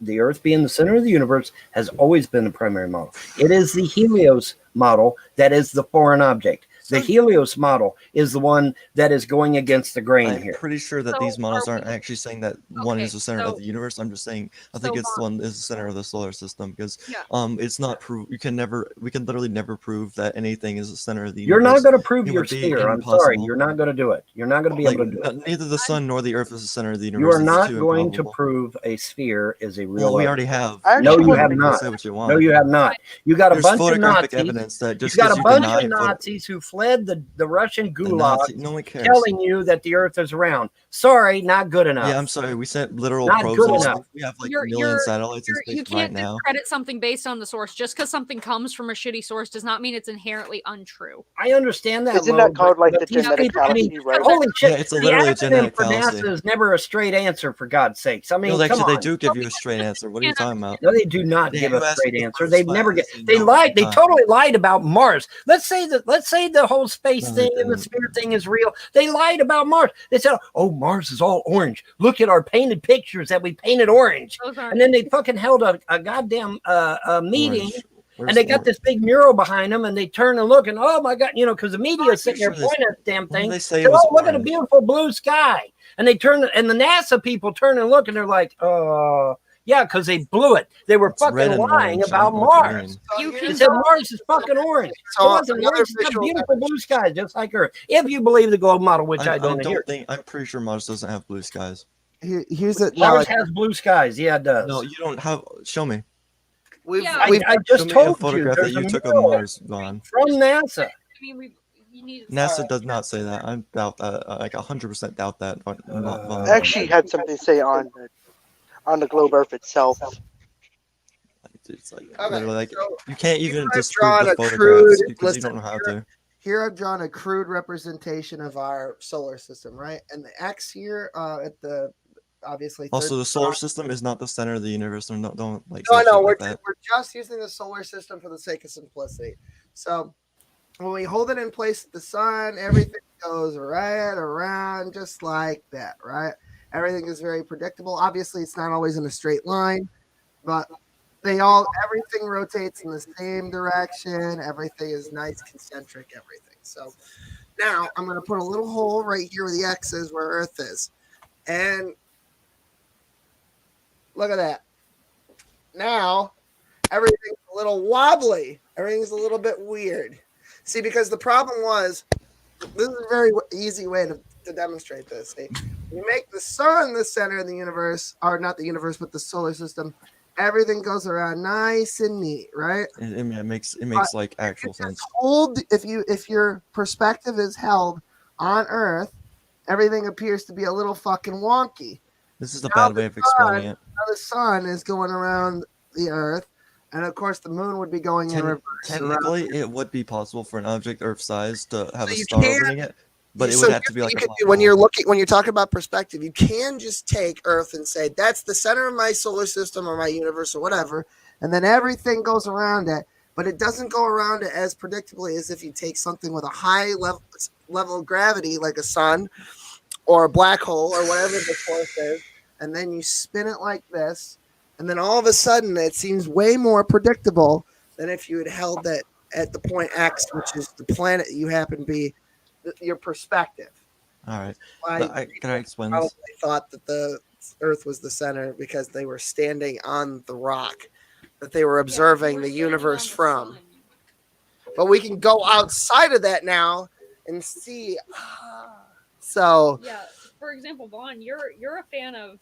The Earth being the center of the universe has always been the primary model. It is the Helios model that is the foreign object. The Helios model is the one that is going against the grain I'm here. pretty sure that So these models are aren't we- actually saying that one Okay, is the center of so- the universe. I'm just saying I think so it's the one is the center of the solar system because Yeah. it's not proof. We can literally never prove that anything is the center of the You're universe. not going to prove It your would be sphere. I'm sorry. impossible. You're not going to do it. You're not going to be Like able to do it. neither the sun nor the earth is the center of the universe. You are It's not too going to improbable. prove a sphere is a real Well, we object. already have. I No, actually you wanted have to- not. Say what you want. No, you have not. You got a There's bunch of photographic Nazis. evidence that You just got because a you bunch deny of Nazis who fled the Russian the gulag, Nazi, no one cares. telling you that the Earth is round. Sorry, not good enough. Yeah, I'm sorry. We sent literal Not probes. good In enough. space. We have like You're- a million you're- satellites in You space right can't now. discredit something based on the source. Just because something comes from a shitty source does not mean it's inherently untrue. I understand that. Isn't Lo, that called but- like but the these genetic people- I mean, fallacy, right? holy shit! Yeah, it's the literally a acronym genetic for fallacy. NASA is never a straight answer. For God's sakes, I mean, No, come actually, they on. do give you a straight answer. What are you talking about? No, they do not Yeah, give you a asked straight me the answer. first They've time, never I get. said They no lied. every They time. totally lied about Mars. Let's say the whole space No, they thing and the didn't. sphere thing is real. They lied about Mars. They said, "Oh, Mars is all orange. Look at our painted pictures that we painted orange." Those aren't. And then they fucking held a goddamn meeting. Orange. Where's And they the got this big mural behind them, and they turn and look, and oh my God, because the media is sitting there Sure, this- pointing at the damn when thing. they say it Said, was oh, look at the orange. beautiful blue sky. And they turn, and the NASA people turn and look, and they're like, yeah, because they blew it. They were It's red fucking and lying orange. I about don't know what you Mars. mean. You They can said Mars is fucking orange. So It wasn't another orange. It's got visual beautiful blue skies, just like Earth. If you believe the globe model, which I don't adhere. I'm pretty sure Mars doesn't have blue skies. Here's it. Mars has blue skies. Yeah, it does. No, you don't have. Show me. Yeah, I Show just me a told you. photograph that There's you a took of mural Mars, Vaughn. from NASA. I mean, you need. NASA does not say that. I doubt that. Like 100% doubt that. Vaughn. I actually had something to say on the globe Earth itself. It's like Okay, literally like so you can't even I've disprove drawn the a photographs crude- because you listen, don't know how here- to. Here I've drawn a crude representation of our solar system, right? And the X here at the obviously. Also, third the solar spot. system is not the center of the universe. Don't like. No, say no, shit we're, like that. we're just using the solar system for the sake of simplicity. So when we hold it in place at the sun, everything goes right around just like that, right? Everything is very predictable. Obviously, it's not always in a straight line, but everything rotates in the same direction. Everything is nice, concentric, everything. So now I'm going to put a little hole right here where the X is, where Earth is. And look at that. Now everything's a little wobbly. Everything's a little bit weird. See, because the problem was, this is a very easy way to demonstrate this. See, you make the sun the center of the universe, or not the universe, but the solar system. Everything goes around nice and neat, right? It makes like actual sense. If your perspective is held on Earth, everything appears to be a little fucking wonky. This is a bad way of explaining it. Now the sun is going around the Earth, and of course the moon would be going in reverse. Technically, it would be possible for an object Earth size to have a you star can't- orbiting it, but it So would have to be like you a can black do- when hole. you're talking about perspective, you can just take Earth and say that's the center of my solar system or my universe or whatever, and then everything goes around it. But it doesn't go around it as predictably as if you take something with a high level of gravity, like a sun or a black hole or whatever the force is, and then you spin it like this, and then all of a sudden it seems way more predictable than if you had held that at the point X, which is the planet you happen to be, your perspective. All right. Why Can I explain probably this? thought that the Earth was the center because they were standing on the rock that they were observing the universe from. But we can go outside of that now and see. So Yeah, for example, Vaughn, you're a fan of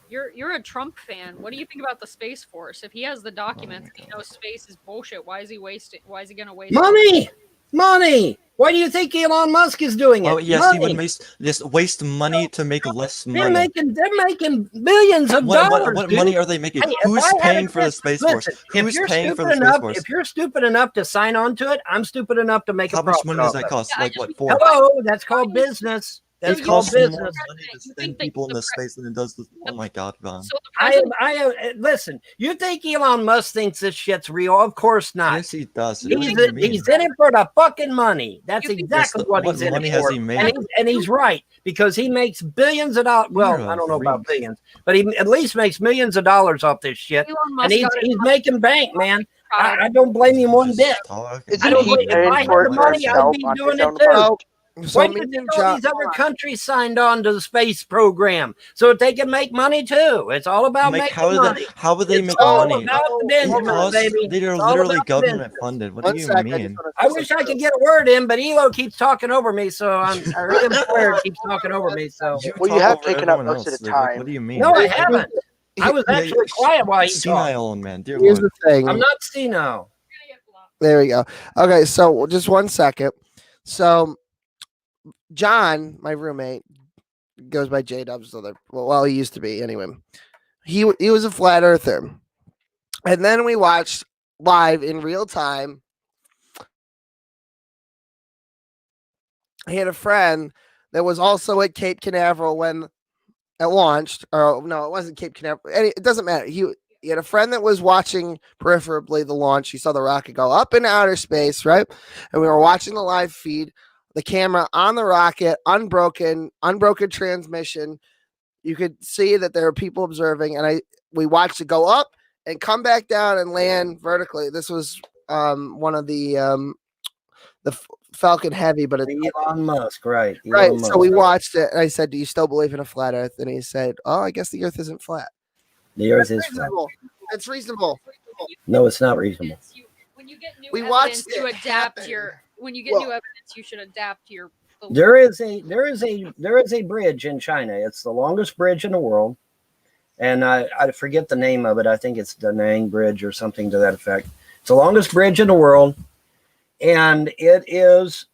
you're a Trump fan. What do you think about the Space Force? If he has the documents and he knows space is bullshit, why is he gonna waste Money. Why do you think Elon Musk is doing it? Oh yes, money. he would waste money to make less They're money. making billions of dollars. What dude. money are they making? Hey, if Who's I had paying a for the chance- Space listen, Force? if Who's you're paying for stupid the Space enough, Force? if you're stupid enough to sign on to it, I'm stupid enough to make How a much profit money does off that it. cost? Yeah, Like what? 4? Hello, that's called business. That's It called costs more business. money to send people into space than it does to. Oh my God, Ron. So the president, Listen. You think Elon Musk thinks this shit's real? Of course not. Yes, he does. He's in it for the fucking money. That's exactly what he's in money it has for. he made? And he's right, because he makes billions of dollars. Well, You're I don't know a about freak. billions, but he at least makes millions of dollars off this shit. Elon And Musk he's got it. making bank, man. Proud. I don't blame him one bit. Isn't I don't he blame. If paying I had for the it for money, I'd himself be on doing his it own too. account? So Why me did and all John, these other countries signed on to the space program so that they can make money too? It's all about making money. How would they It's make all money? about the It Benjamin, costs. baby. They are It's all literally about the government Benjamin. funded. What one do you sec, I mean? just wanna I say wish I something. could get a word in, but Elo keeps talking over me, so I heard him swear keeps talking over me. So Well, you have taken up most of the time. What do you mean? no, I haven't. I was Yeah, actually quiet while he talked. senile man. Dear Here's Lord. the thing. I'm not senile. There we go. Okay, so just 1 second. So John, my roommate, goes by J Dubs. Well, he used to be anyway. He was a flat earther, and then we watched live in real time. He had a friend that was also at Cape Canaveral when it launched. Or no, it wasn't Cape Canaveral. It doesn't matter. He had a friend that was watching peripherally the launch. He saw the rocket go up in outer space, right? And we were watching the live feed, the camera on the rocket, unbroken transmission. You could see that there were people observing, and we watched it go up and come back down and land vertically. This was one of the Falcon Heavy, but it's Elon Musk, right? right. Elon So Musk. we watched it, and I said, "Do you still believe in a flat Earth?" And he said, "Oh, I guess the Earth isn't flat." The Earth is flat. Reasonable. It's reasonable. No, it's not reasonable. When you get new We evidence, watched you it adapt happen. your. When you get new evidence, you should adapt your. belief. There is a bridge in China. It's the longest bridge in the world, and I forget the name of it. I think it's Da Nang Bridge or something to that effect. It's the longest bridge in the world, and it is.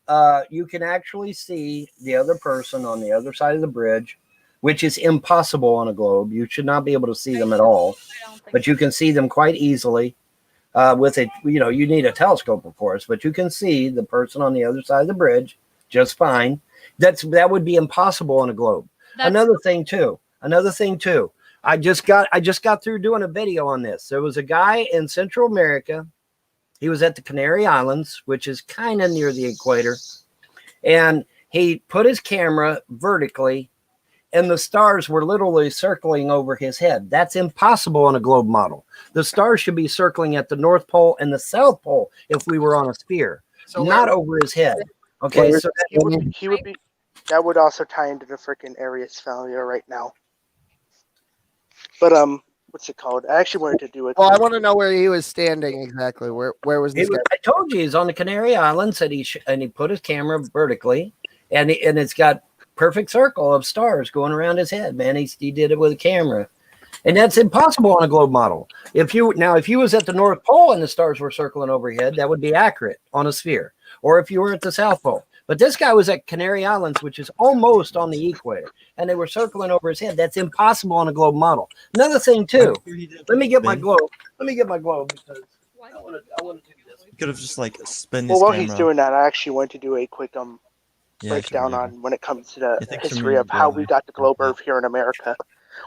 You can actually see the other person on the other side of the bridge, which is impossible on a globe. You should not be able to see them at all, but you can see them quite easily. With it, you need a telescope, of course, but you can see the person on the other side of the bridge just fine. That would be impossible on a globe. Another thing too. I just got through doing a video on this. There was a guy in Central America. He was at the Canary Islands, which is kind of near the equator, and he put his camera vertically, and the stars were literally circling over his head. That's impossible on a globe model. The stars should be circling at the North Pole and the South Pole if we were on a sphere, not over his head. Okay, so he would be. That would also tie into the freaking Arius failure right now. But what's it called? I actually wanted to do it. Well, I want to know where he was standing exactly. Where was this guy? I told you he's on the Canary Islands, and he put his camera vertically, and it's got perfect circle of stars going around his head. Man, he did it with a camera, and that's impossible on a globe model. If you was at the North Pole and the stars were circling over your head, that would be accurate on a sphere. Or if you were at the South Pole. But this guy was at Canary Islands, which is almost on the equator, and they were circling over his head. That's impossible on a globe model. Another thing too. Let me get my globe. Because I want to do this. Could have just like spin his Well, while camera. he's doing that, I actually want to do a quick breakdown on when it comes to the history of how we got the globe Earth here in America.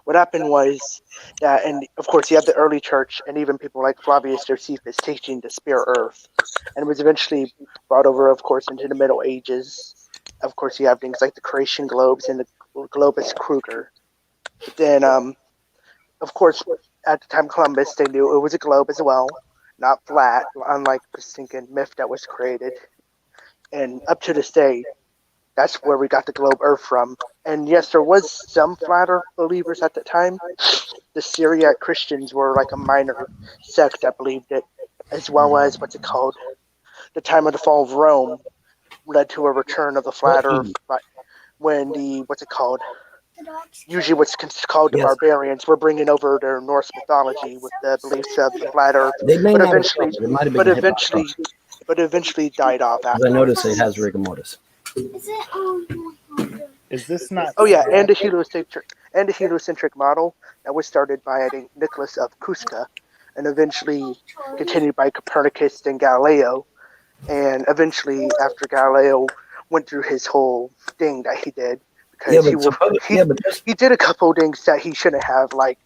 What happened was that, and of course you have the early church and even people like Flavius Josephus teaching the sphere Earth, and it was eventually brought over, of course, into the Middle Ages. Of course, you have things like the creation globes and the globus Kruger. But then, of course, at the time Columbus, they knew it was a globe as well, not flat, unlike the stinking myth that was created. And up to this day, that's where we got the globe Earth from. And yes, there was some flat Earth believers at the time. The Syriac Christians were like a minor sect that believed it, as well as what's it called? The time of the fall of Rome led to a return of the flat Earth when the usually what's called the barbarians were bringing over their Norse mythology with the beliefs of the flat Earth, but eventually died off after. I noticed it has rigor mortis. Is this not? Oh yeah, and the heliocentric model that was started by, I think, Nicholas of Cusca, and eventually continued by Copernicus and Galileo, and eventually after Galileo went through his whole thing that he did, because but he did a couple of things that he shouldn't have, like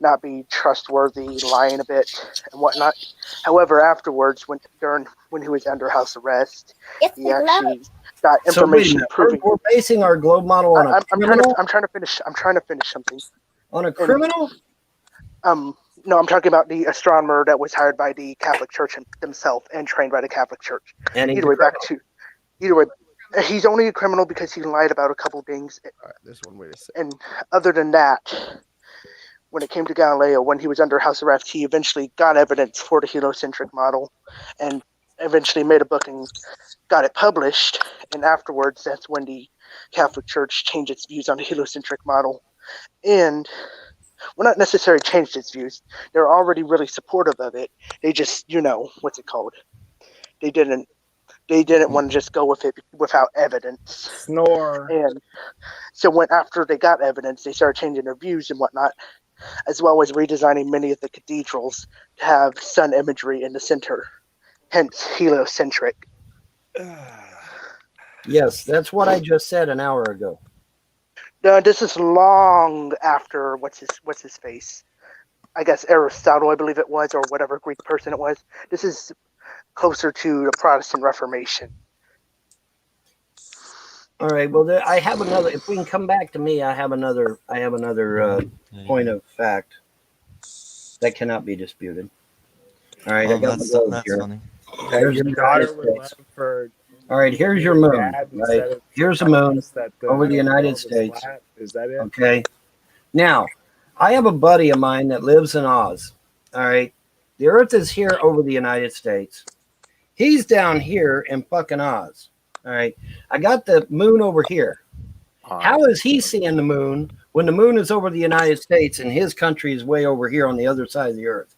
not be trustworthy, lying a bit and whatnot. However, afterwards, when he was under house arrest, he actually got information proving. We're basing our globe model on a criminal. I'm trying to finish something. On a criminal? No, I'm talking about the astronomer that was hired by the Catholic Church himself and trained by the Catholic Church. And either way, he's only a criminal because he lied about a couple things. All right, this one, wait a second. And other than that, when it came to Galileo, when he was under house arrest, he eventually got evidence for the heliocentric model and eventually made a book and got it published. And afterwards, that's when the Catholic Church changed its views on the heliocentric model. And, well, not necessarily changed its views. They're already really supportive of it. They just, what's it called? They didn't want to just go with it without evidence. Snore. And so after they got evidence, they started changing their views and whatnot, as well as redesigning many of the cathedrals to have sun imagery in the center, hence heliocentric. Yes, that's what I just said an hour ago. This is long after what's his face? I guess Aristotle, I believe it was, or whatever Greek person it was. This is closer to the Protestant Reformation. All right. Well, I have another. If we can come back to me, I have another point of fact that cannot be disputed. All right. I got that's here. Funny. Here's your daughter for. All right. Here's your moon. Right. Here's a moon over the United States. Is that it? Okay. Now, I have a buddy of mine that lives in Oz. All right. The Earth is here over the United States. He's down here in fucking Oz. All right. I got the moon over here. How is he seeing the moon when the moon is over the United States and his country is way over here on the other side of the Earth?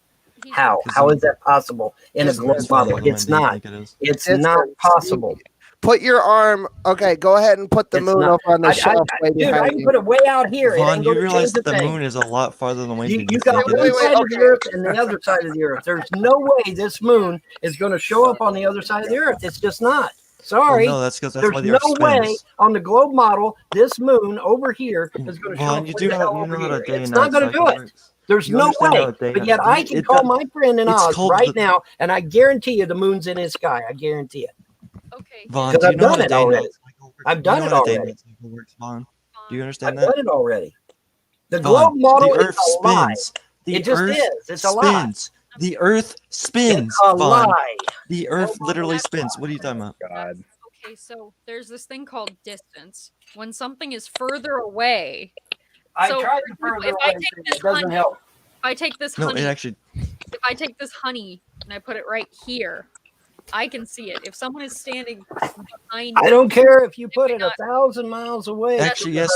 How? How is that possible in a global model? It's not. It's not possible. Put your arm. Okay, go ahead and put the moon over on the shelf. Dude, I can put it way out here. Vaughn, you realize that the moon is a lot farther than you got one side of the Earth and the other side of the Earth. There's no way this moon is going to show up on the other side of the Earth. It's just not. Sorry. No, that's because there's no way on the globe model this moon over here is going to show up. It's not going to do it. There's no way. But yet I can call my friend in Oz right now, and I guarantee you the moon's in his sky. I guarantee it. Okay. Vaughn, because I've done it already. I've done it already. Do you understand that? I've done it already. The globe model is a lie. It just is. It's a lie. The Earth spins. It's a lie. The Earth literally spins. What are you talking about? God. Okay, so there's this thing called distance. When something is further away. I tried to further away. It doesn't help. If I take this honey, if I take this honey and I put it right here, I can see it. If someone is standing behind I don't care if you put it 1,000 miles away. Actually, yes,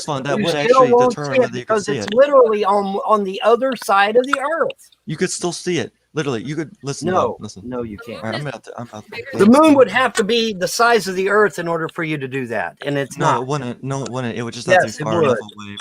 Vaughn, that would actually determine whether you could see it. Because it's literally on the other side of the Earth. You could still see it. Literally, you could listen. No, you can't. Right, I'm about to the moon would have to be the size of the Earth in order for you to do that, and it's not. It wouldn't. No, it wouldn't. It would just have to be far enough away.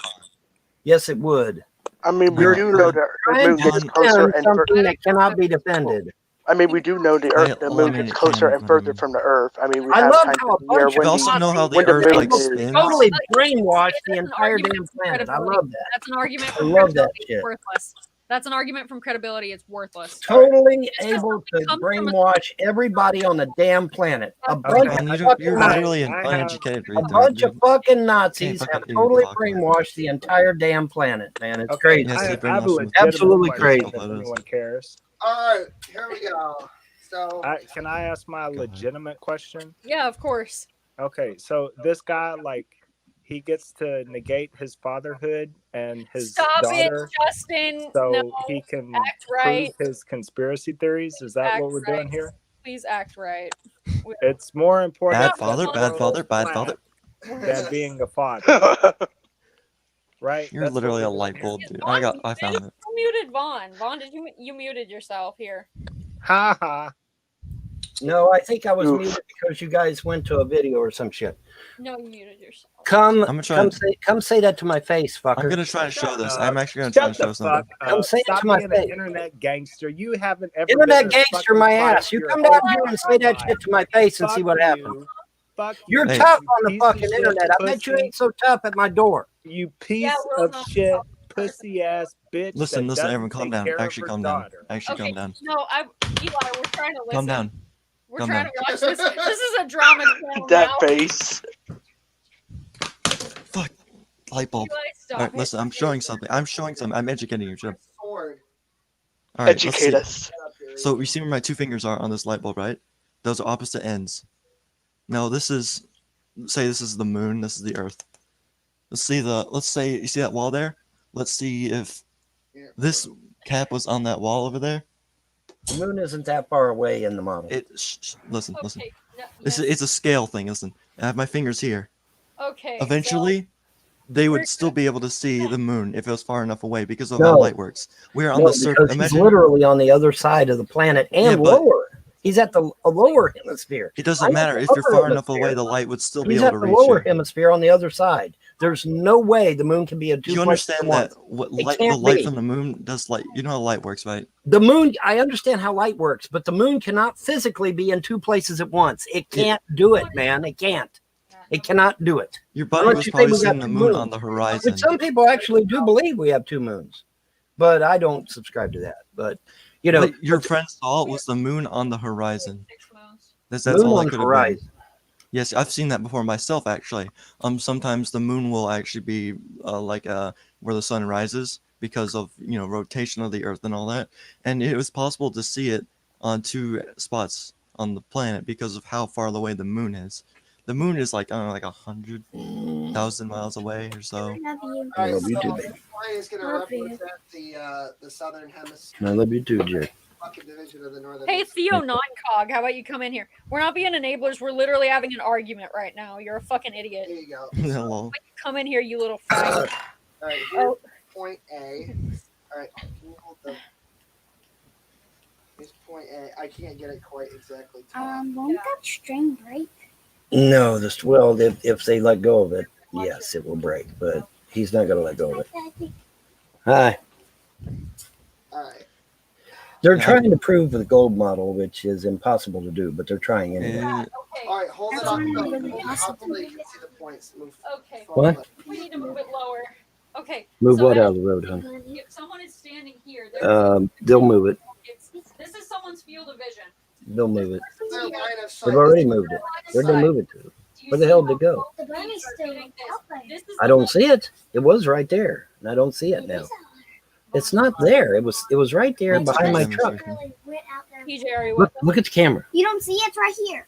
Yes, it would. I mean, we do know that the moon gets closer and something that cannot be defended. I mean, we do know the moon gets closer and further from the Earth. I mean, we have love times how of the year you also know how the Earth spins. Totally brainwashed the entire damn planet. I love that. That's an argument. I love that shit. Worthless. That's an argument from credibility. It's worthless. Totally able to brainwash everybody on the damn planet. A bunch of fucking Nazis have totally brainwashed the entire damn planet, man. It's crazy. Absolutely crazy. If anyone cares. All right, here we go. So, can I ask my legitimate question? Yeah, of course. Okay, so this guy, he gets to negate his fatherhood and his daughter. Justin. So he can prove his conspiracy theories. Is that what we're doing here? Please act right. It's more important. Bad father. Than being a father. Right? You're literally a light bulb, dude. I found it. You muted Vaughn. Vaughn, you muted yourself here? Ha ha. No, I think I was muted because you guys went to a video or some shit. No, you muted yourself. Come say that to my face, fucker. I'm gonna try to show this. I'm actually gonna try to show something. Come say it to my face. An internet gangster. You haven't ever internet gangster my ass. You come down here and say that shit to my face and see what happens. fuck You're you, tough you on the piece of fucking shit internet. I bet you pussy. ain't so tough at my door. You piece of shit, pussy ass bitch. Listen, that everyone, doesn't calm take down. care of Actually, her calm down. daughter. Actually, calm down. No, Eli, we're trying to listen. Calm down. We're Calm trying down. to watch this. This is a drama channel That now. face. Fuck. Light bulb. Eli, stop All right, it. listen. I'm showing something. I'm educating you, Jim. Sword. All right, let's Educate see. us. So you see where my two fingers are on this light bulb, right? Those are opposite ends. Now this is, say this is the moon. This is the Earth. Let's say you see that wall there. Let's see if this cap was on that wall over there. The moon isn't that far away in the model. Listen. Okay. No, It's a scale thing. Listen, I have my fingers here. Okay. Eventually, they would still be able to see the moon if it was far enough away because of No. how light works. We are on the surface. Because he's literally on the other side of the planet and lower. He's at the lower hemisphere. It doesn't matter. If you're far enough away, the light would still be He's able at to the reach lower you. hemisphere on the other side. There's no way the moon can be in two You places understand at that once. the light from the moon does light? You know how light works, right? The moon, I understand how light works, but the moon cannot physically be in two places at once. It can't do it, man. It can't. It cannot do it. Your buddy was probably seeing the moon on the horizon. But some people actually do believe we have two moons, but I don't subscribe to that. But you know, But your friend saw it was the moon on the horizon. That's moon all on it the could have horizon. been. Yes, I've seen that before myself. Actually, sometimes the moon will actually be where the sun rises because of rotation of the Earth and all that, and it was possible to see it on two spots on the planet because of how far away the moon is. The moon is like 100,000 miles away or so. I love you too, baby. Is going to represent the southern hemisphere. I love you too, Jake. Division of the northern. Hey, Theo Non-Cog, how about you come in here? We're not being enablers. We're literally having an argument right now. You're a fucking idiot. There you go. Hello. Come in here, you little fag. All right, here's point A. All right, can you hold the... Here's point A. I can't get it quite exactly. Won't that string break? No, if they let go of it, yes, it will break. But he's not going to let go of it. Hi. All right. They're trying to prove the gold model, which is impossible to do, but they're trying anyway. All right, hold it up. Hold it up so you can see the points. Move. Okay. What? We need to move it lower. Okay. Move so what out of the road, hon? If someone is standing here, They'll move it. This is someone's field of vision. They'll move it. Their line of sight They've already moved it. Where'd they move it to? Where the hell did it go? The bunny's still out there. I don't see it. It was right there, and I don't see it now. It's not there. It was right there behind my truck. PJ, are you with us? Look at the camera. You don't see it? It's right here.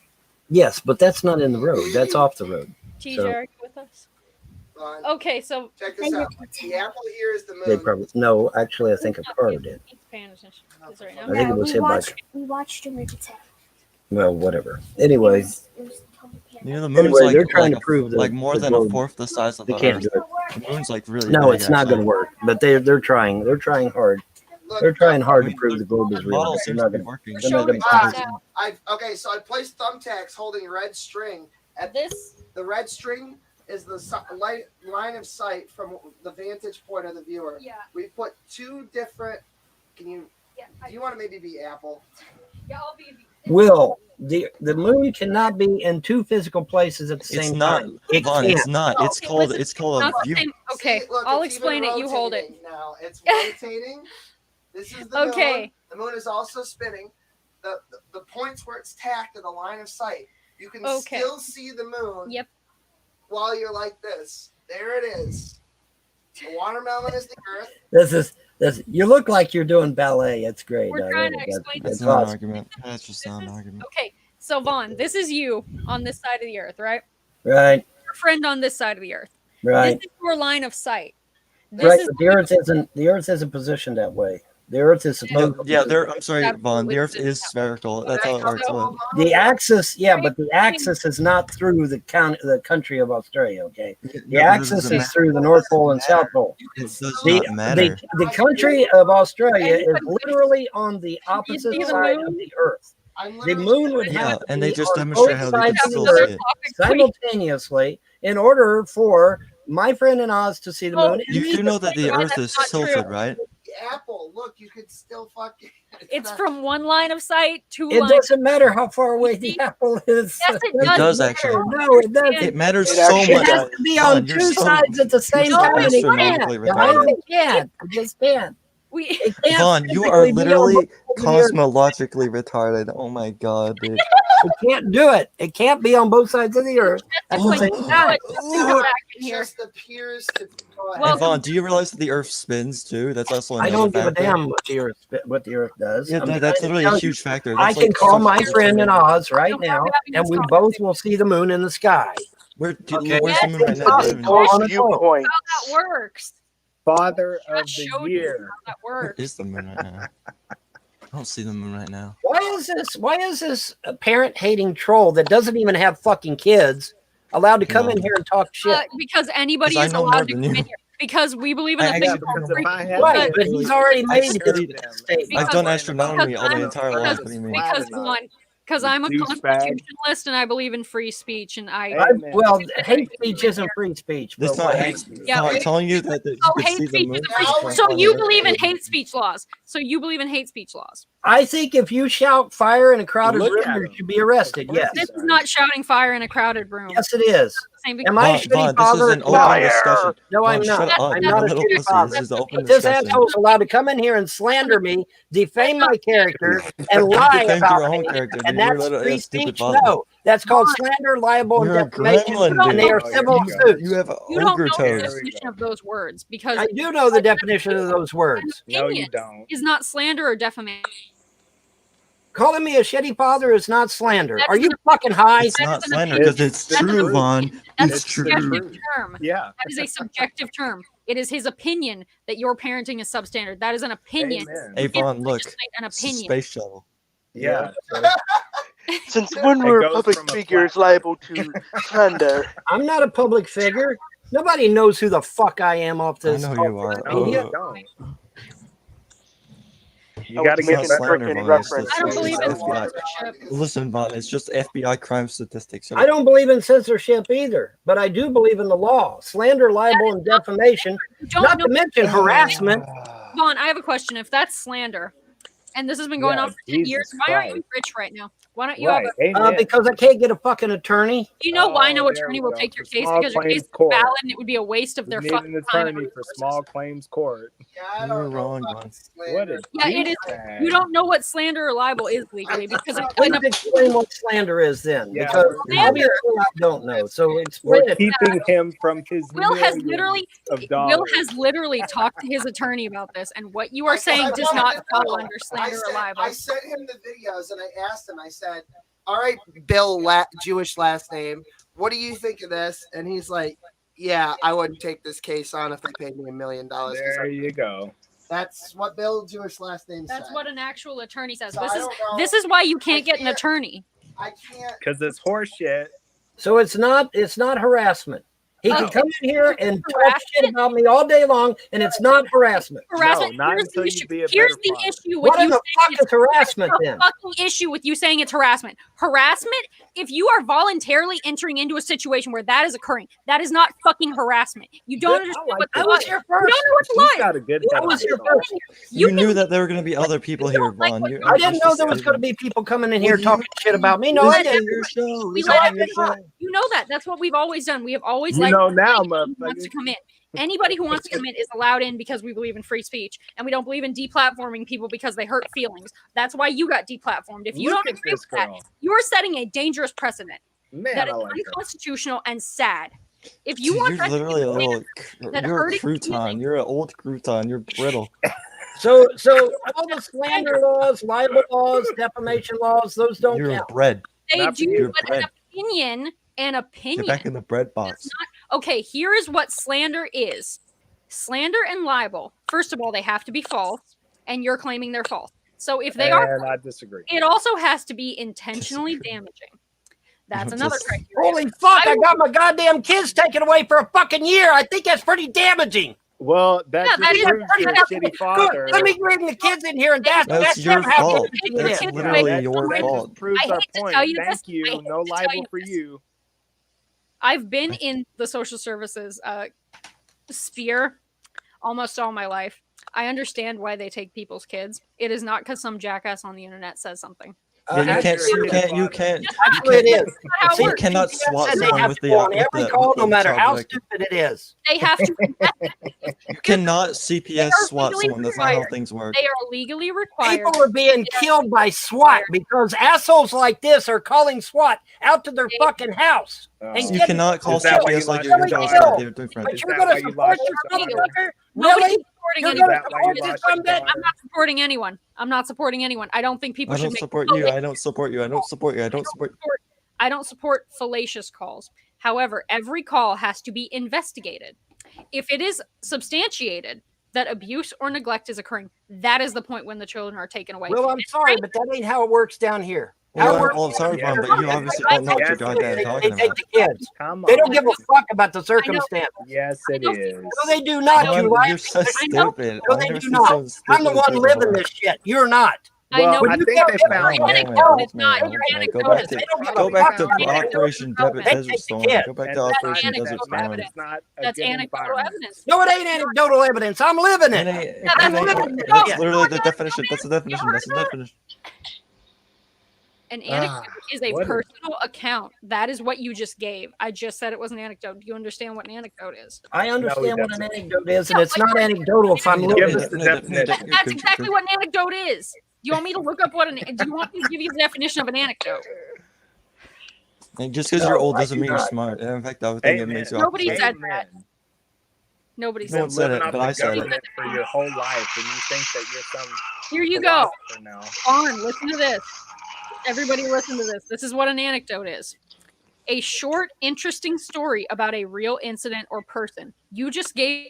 Yes, but that's not in the road. That's off the road. TJ, So- are you with us? Okay, so check this out. The apple here is the moon. They probably no. Actually, I think a car did. He's paying attention to this right I now. think it was hit by. We watched him attack. Well, whatever. Anyway, The moon's Anyway, they're trying to prove that more the than a globe- fourth the size of they the can't Earth. do it. The moon's really no, big, it's not going to actually. work. But they're trying. They're trying hard. They're trying hard to prove the globe is real. model They're seems not to be going working. They're not going to. So I placed thumbtacks holding a red string at this. The red string is the line of sight from the vantage point of the viewer. Yeah. We put two different. Can you? Yeah. Do you want to maybe be Apple? Yeah, I'll be. Will the moon cannot be in two physical places at the It's same not, time? It Vaughn. can't. It's not. It's called a view. Okay, Look, I'll it's explain even it. You hold it. rotating Now it's rotating. This is the Okay. moon. The moon is also spinning. The points where it's tacked are the line of sight. You can still see the moon. Yep. While you're like this, there it is. The watermelon is the Earth. This. You look like you're doing ballet. It's great. We're I trying love to it. explain That's this. not an awesome. argument. That's just not an argument. Okay, so Vaughn, this is you on this side of the earth, right? Right. Your friend on this side of the earth. Right. This is your line of sight. This Right. is But the Earth isn't positioned that way. The Earth is supposed. I'm sorry, Vaughn. The Earth is spherical. That's how it works. The axis, but the axis is not through the country of Australia. Okay, the axis is through the North Pole and South Pole. It does not matter. The country of Australia is literally on the opposite side of the Earth. The moon would have to and they be just on demonstrate both how they can sides of still the see Earth it. simultaneously in order for my friend and Oz to see the moon. You do know that the Earth is tilted, right? Apple, look, you could still fucking. It's from one line of sight to It line. doesn't matter how far away the apple is. Yes, it It does actually. No, it doesn't. It matters It so actually much. It has to be on Vaughn, you're two so- sides at the same you're so time. And it astronomically can't, guys. retarded. It can't. It just can't. It can't Vaughn, you are physically be on literally both sides of the earth. cosmologically retarded. Oh my god, dude. It can't do it. It can't be on both sides of the earth at the same time. It just appears to. And Vaughn, do you realize that the Earth spins too? That's also I another don't give a factor. damn what the earth does. Yeah, I'm that's trying to literally tell a you, huge factor. I That's can like call such my a- friend in Oz right now, and we both will see the moon in the sky. Where's the moon That's right now? impossible on its own. Viewpoint. How that works. Father of the Showed you year. how that Where works. is the moon right now? I don't see the moon right now. Why is this parent-hating troll that doesn't even have fucking kids allowed to come in here and talk shit? Because anybody 'Cause I is know more allowed to than come you. in here. Because we believe in I a thing actually- called free. Right, but he's already made I've it. studied- I've done astronomy all the entire life. Because, What do you mean? because I'm a douchebag. constitutionalist and I believe in free speech and Well, hate speech isn't free speech. It's but not what- hate speech. Yeah, Telling- but- telling you that you Oh, could hate see the speech moon. is free is speech. So fine. you believe in hate speech laws. So you believe in hate speech laws. I think if you shout fire in a crowded Look room, at you him. should be arrested. Yes. This is not shouting fire in a crowded room. Yes, it is. Same Am I a Vaughn, shitty Vaughn, this father? is an open discussion. No, I'm Vaughn, not. shut up. I'm You're not a a little shitty pussy. father. This is an open But this discussion. asshole's allowed to come in here and slander me, defame my character, and You lie defamed about your own me. character, And dude. You're that's literally free a stupid speech? father. No. That's called slander, libel, You're a and defamation. gremlin, And they are dude. civil suits. You have You don't ogre know the toes. definition of those words because I do know the definition of those words. No, you opinion don't. is not slander or defamation. Calling me a shitty father is not slander. That Are is you an- fucking high? It's not an slander opinion. because it's That's true, an Vaughn. opinion. That's It's a true. subjective term. Yeah. That is a subjective term. It is his opinion that your parenting is substandard. That is an opinion. Amen. Hey, You can't Vaughn, look. legislate an It's a opinion. space shuttle. Yeah. Since when It were goes public from a figures liable to slander? I'm not a public figure. Nobody knows who the fuck I am off I this. know you are. No, media. you don't. I You got to was get making It's not better. freaking slander, Vaughn. It's reference. just- I don't it's believe just in FBI. censorship. Listen, Vaughn, it's just FBI crime statistics. I don't believe in censorship either, but I do believe in the law. Slander, libel, and defamation. You don't Not know- to mention harassment. Vaughn, I have a question. If that's slander, and this has been going Yeah, on for 10 years, Jesus why aren't you Christ. rich right now? Why don't you Right. have a Amen. Because I can't get a fucking attorney. Do you know why no Oh, there attorney we will go. take your For case small because your case claims is court. valid and it would be a waste of We their need fucking an time and attorney for resources. small claims court. I You're don't know wrong, about Vaughn. slander. What is Yeah, it is. douchebag. You don't know what slander or libel is legally because Please explain what slander is then, Yeah, because we're- obviously I don't know. So We're explain it. keeping him from his Will has millions literally of Will dollars. has literally talked to his attorney about this, and what you are saying does not fall under slander or libel. I sent him the videos and I asked him, I said, all right, Bill, Jewish last name, what do you think of this? And he's like, yeah, I wouldn't take this case on if they paid me $1 million. There you go. That's what Bill, Jewish last name That's said. what an actual attorney says. So This I is don't know. this is why you can't get an attorney. I can't. Because it's horseshit. So it's not harassment. He can Oh. come in here and talk shit about me all day long, and it's not harassment. Harassment. No, not Here's until the you issue. be a Here's better the father. issue with What in you the saying fuck is harassment the then? fucking issue with you saying it's harassment. Harassment, if you are voluntarily entering into a situation where that is occurring, that is not fucking harassment. You don't understand what the I law was is. here You first. don't know what the law He's is. got a good I head was on here his first. You knew that there were going to be other people here, like Vaughn. what You're- you're I you're didn't just know there was going to stupid. be people coming in here Well, talking shit about me. No, we I let didn't. Your show. We Listen let to your everyone. show. You know that. That's what we've always done. We have always You liked know now, anybody who wants to come in. Anybody who wants to come in is allowed in because we believe in free speech, and we don't believe in deplatforming people because they hurt feelings. That's why you got deplatformed. If you Look don't at agree this with that, girl. you're setting a dangerous precedent Man, that I is like her. unconstitutional and sad. If you Dude, want you're that to literally a be little. that You're a hurting crouton. feelings. You're an old crouton. You're brittle. So all the slander laws, libel laws, defamation laws, those don't You're count. bread. they Not for do, you. but an opinion, an Get opinion. back in the bread box. Okay, here is what slander is. Slander and libel. First of all, they have to be false, and you're claiming they're false. So if they are, And I disagree. it also has to be intentionally damaging. That's another Just- criteria. Holy fuck! I got my goddamn kids taken away for a fucking year. I think that's pretty damaging. Well, that Yeah, just that is proves pretty you're a damaging. shitty father. Good. Let me bring the kids in here and that's your never happened fault. in 15 That's years. literally that, your that fault. just proves I our hate to point. tell you Thank this. I you. hate No to tell libel you for this. you. I've been in the social services sphere almost all my life. I understand why they take people's kids. It is not because some jackass on the internet says something. Yeah, you can't. You cannot swat someone with the every call, no matter how stupid it is. They have to. You cannot CPS SWAT someone. That's not how things work. They are legally required. People are being killed by SWAT because assholes like this are calling SWAT out to their fucking house. And you cannot call CPS like you're doing. But you're going to support this motherfucker? Really? I'm not supporting anyone. I'm not supporting anyone. I don't think people should support you. I don't support you. I don't support you. I don't support. I don't support fallacious calls. However, every call has to be investigated. If it is substantiated that abuse or neglect is occurring, that is the point when the children are taken away. Well, I'm sorry, but that ain't how it works down here. I'm sorry, Vaughn, but you obviously don't know what you're talking about. They take the kids. They don't give a fuck about the circumstance. Yes, it is. No, they do not. You're so stupid. No, they do not. I'm the one living this shit. You're not. Well, I think they found Go back to Operation Desert Storm. Go back to Operation Desert Storm. That's anecdotal evidence. No, it ain't anecdotal evidence. I'm living it. That's literally the definition. That's the definition. That's the definition. An anecdote is a personal account. That is what you just gave. I just said it was an anecdote. Do you understand what an anecdote is? I understand what an anecdote is, and it's not anecdotal if I'm living it. That's exactly what an anecdote is. Do you want me to look up do you want me to give you the definition of an anecdote? And just because you're old doesn't mean you're smart. In fact, I would think it makes you. Nobody said that. Nobody said it. No one said it, but I said it. For your whole life, and you think that you're some. Here you go. On, listen to this. Everybody listen to this. This is what an anecdote is. A short, interesting story about a real incident or person. You just gave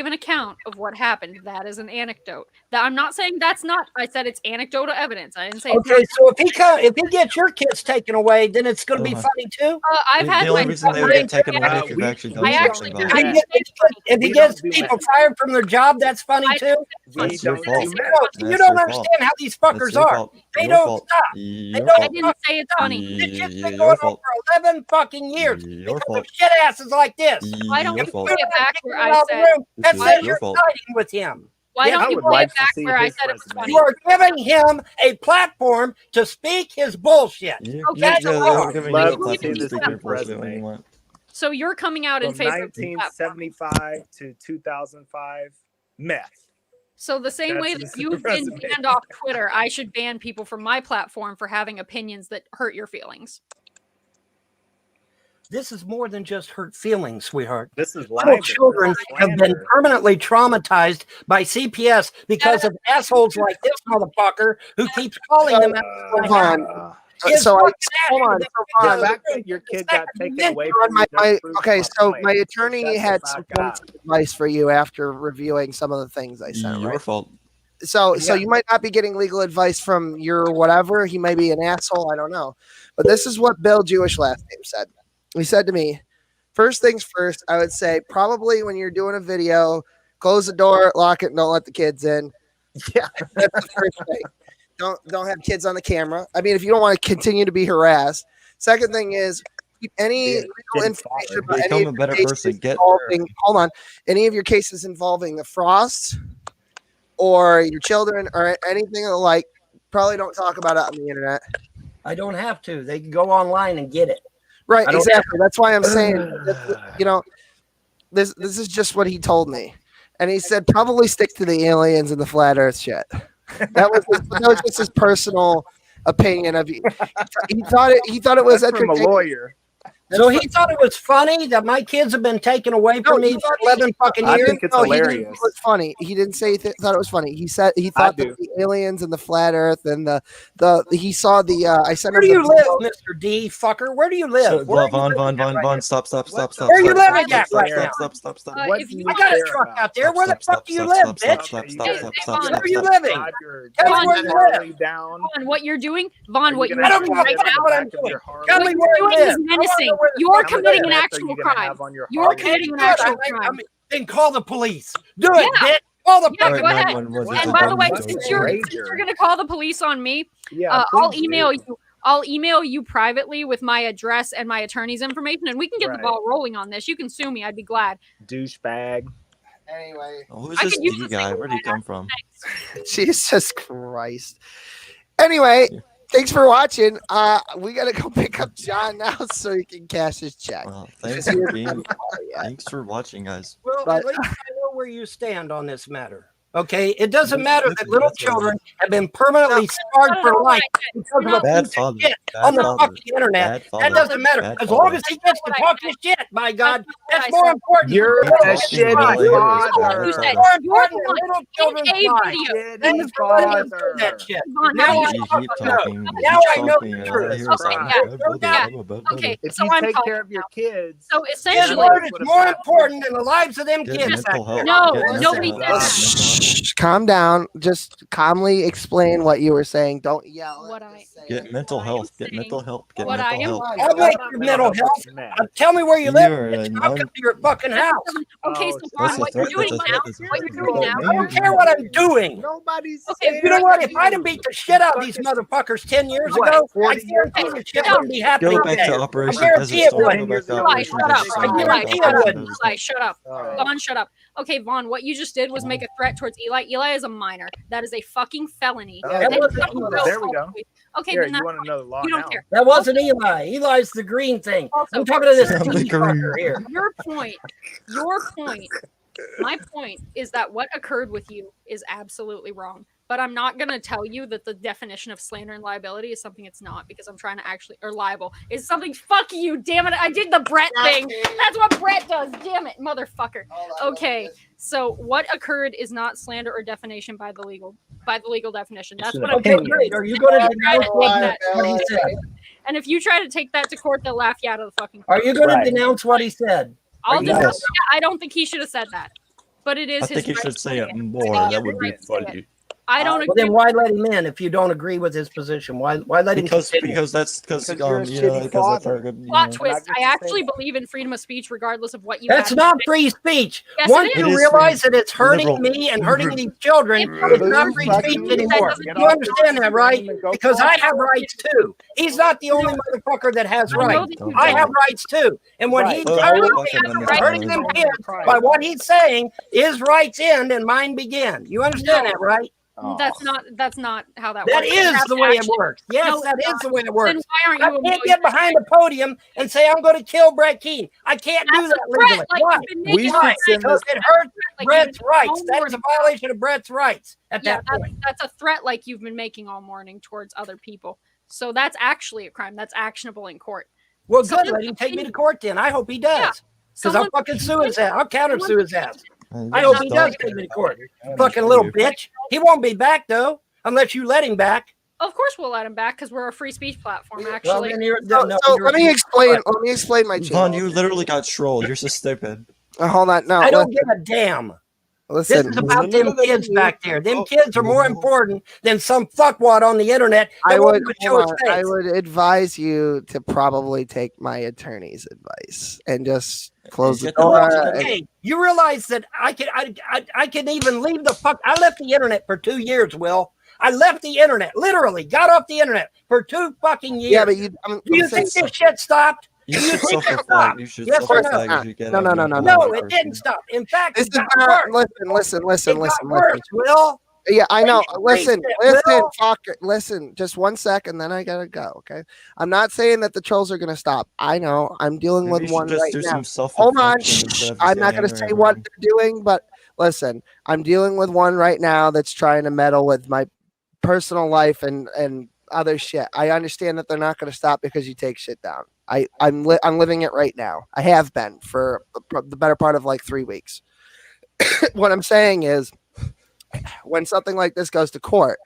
an account of what happened. That is an anecdote. That I'm not saying that's not. I said it's anecdotal evidence. I didn't say. Okay, so if he gets your kids taken away, then it's going to be funny too. I've had the only reason they would get taken away if you've actually done something about it. If he gets people fired from their job, that's funny too. That's your fault. You don't understand how these fuckers are. They don't stop. I didn't say it's funny. This shit's been going on for 11 fucking years. Because of shit asses like this. Why don't you play it back where I said that's why you're siding with him. Why don't you play it back where I said it was funny? You are giving him a platform to speak his bullshit. So you're coming out in favor of 1975 to 2005 meth. So the same way that you've been banned off Twitter, I should ban people from my platform for having opinions that hurt your feelings. This is more than just hurt feelings, sweetheart. This is little children have been permanently traumatized by CPS because of assholes like this motherfucker who keeps calling them out. So hold on. The fact that your kid got taken away from my attorney had some points of advice for you after reviewing some of the things I said. Your fault. So you might not be getting legal advice from your whatever. He may be an asshole. I don't know. But this is what Bill Jewish last name said. He said to me, first things first, I would say probably when you're doing a video, close the door, lock it, and don't let the kids in. Yeah, that's the first thing. Don't have kids on the camera. I mean, if you don't want to continue to be harassed. Second thing is keep any legal information about any of your cases involving, hold on, any of your cases involving the Frosts or your children or anything like. Probably don't talk about it on the internet. I don't have to. They can go online and get it. Right, exactly. That's why I'm saying, this is just what he told me, and he said probably stick to the aliens and the flat Earth shit. That was just his personal opinion of you. He thought it was entertaining. From a lawyer. So he thought it was funny that my kids have been taken away from me for 11 fucking years. I think it's hilarious. He didn't think it was funny. He didn't say he thought it was funny. He said he thought that the aliens and the flat Earth and he saw the. I sent. Where do you live, Mr. D? Fucker? Where do you live? Vaughn, stop. Where are you living at right now? Stop. I got a truck out there. Where the fuck do you live, bitch? Where are you living? Tell me where you live. Vaughn, what you're doing, Vaughn, what you're I don't doing know right now. what I'm doing. Tell me What where you're you doing live. is menacing. You're committing an actual crime. You're committing an actual crime. Then call the police. Do it, bitch. Call the go ahead. And by the way, since you're going to call the police on me, I'll email you I'll email you privately with my address and my attorney's information, and we can get the ball rolling on this. You can sue me. I'd be glad. Douchebag. Anyway, who's this D guy? Where'd he come from? Jesus Christ. Anyway, thanks for watching. We gotta go pick up John now so he can cash his check. Well, thanks for watching, guys. Well, at least I know where you stand on this matter. Okay, it doesn't matter that little children have been permanently scarred for life because of a Bad piece of father, shit bad on the father, fucking internet. bad That father, doesn't matter. bad As long father. as he gets to talk his shit, my God, that's more important. You're than a little shitty children's lives. father. It's more important than little children's Kincaid lives. video. Thank you for letting us do that shit. Now I know the truth. Okay, If so you I'm take talking care of your kids, So His essentially, word is more important than the lives of them Get kids. mental help. No, Get mental nobody help. said that. Shh, calm down. Just calmly explain what you were saying. Don't yell. What I Get mental health. Get mental help. Get What I mental am- help. I'll make your mental health. Tell me where you live. You're an I'll come to your fucking house. Okay, so That's Vaughn, a what you're threat. doing That's a now, threat. That's a what threat. you're doing now, I don't care what I'm doing. nobody's Okay, You know what? If I'd have beat the shit out of these motherfuckers 10 years What, ago, I 40 years guarantee ago? you shit wouldn't be happening Go back today. to I Operation guarantee Desert it Storm. wouldn't. Go back to Eli, Operation shut up. Desert Storm. I guarantee Go it back to wouldn't. Eli, shut up. Oh. Vaughn, shut up. Okay, Vaughn, what you just did was make a threat towards Eli. Eli is a minor. That is a fucking felony. Oh, that And wasn't fucking Eli. real There we go. Okay, Here, then you that's want to know the law you don't now? care. That wasn't Eli. Eli's the green thing. Also, I'm talking to this I'm the D green. fucker here. Your point, my point is that what occurred with you is absolutely wrong. But I'm not going to tell you that the definition of slander and liability is something it's not, because I'm trying to actually, or libel is something. Fuck you, damn it. I did the Brett thing. That's what Brett does. Damn it, motherfucker. Okay, so what occurred is not slander or defamation by the legal definition. That's what I'm Okay, great. Are you going to denounce what he said? And if you try to take that to court, they'll laugh you out of the fucking Are you going Right. to denounce what he said? I'll just Yes. I don't think he should have said that. But it is I his think you right should to say it I more. think he That has would the be right to say it. funny. I don't Well, agree. then why let him in if you don't agree with his position? Why let him Because continue? because that's because Because you're a you know shitty because that's father. our good. Plot not twist. just I to actually say that. believe in freedom of speech regardless of what you That's have. not free speech. Yes, Once it you is. It is realize free. that it's hurting Liberal. me and hurting these children, If it's not you're free free speech speech, that anymore. doesn't You mean understand that, right? and go Because I forward. have rights too. He's not the only motherfucker that has I know rights. that you I don't. have rights too. And when Right. he's Oh, hurting fuck me it, and then hurting it's them fine. kids by what he's saying, his rights end and mine begin. You understand that, right? Oh. That's not how that That works. is That's the way it actually- works. Yes, No, that it's is not. the way it Then works. why aren't I you can't get behind the podium and say I'm going to kill Brett Keane. I can't do That's that a threat, legally. like Why? you've been We making should right send Because this. it hurts like Brett's you've been rights. all That is a morning. violation of Brett's rights at Yeah, that point. that's a threat like you've been making all morning towards other people. So that's actually a crime. That's actionable in court. Well, good. Someone Let him take me to continue. court then. I hope he Yeah. does. Because I'll Someone fucking sue his ass. I'll counter sue his ass. And I you hope just he does don't- take me to court. Fucking little bitch. He won't be back though, unless you let him back. Of course, we'll let him back because we're a free speech platform. Well, Actually, then you're, So, no, so you're- let me explain. Let me explain my Vaughn, channel. you literally got trolled. You're so stupid. Hold on. No, I don't give a damn. This listen. is about them kids back there. Them kids are more important than some fuckwad on the internet. I that won't would, even show hold his on. face. I would advise you to probably take my attorney's advice and just close the Get the door. fuck out. Hey, you realize that I can even leave the fuck. I left the internet for 2 years, Will. I left the internet, literally got off the internet for 2 fucking years. Yeah, but you. Do you think this shit stopped? You Do you should think it self-reflect. stopped? You should Yes or self-reflect. no? You should get No, out no, of no, your no, phone No, first. it didn't stop. In fact, This it is got not. worse. Listen. It got worse, Will. Yeah, I know. Listen, Will? listen. Just 1 second, then I gotta go. Okay, I'm not saying that the trolls are gonna stop. I know. I'm dealing Maybe with you should one just right do now. some Hold on. self-reflection instead of just I'm not getting gonna angry say what everything. they're doing, but listen, I'm dealing with one right now that's trying to meddle with my personal life and other shit. I understand that they're not gonna stop because you take shit down. I'm living it right now. I have been for the better part of like 3 weeks. What I'm saying is, when something like this goes to court,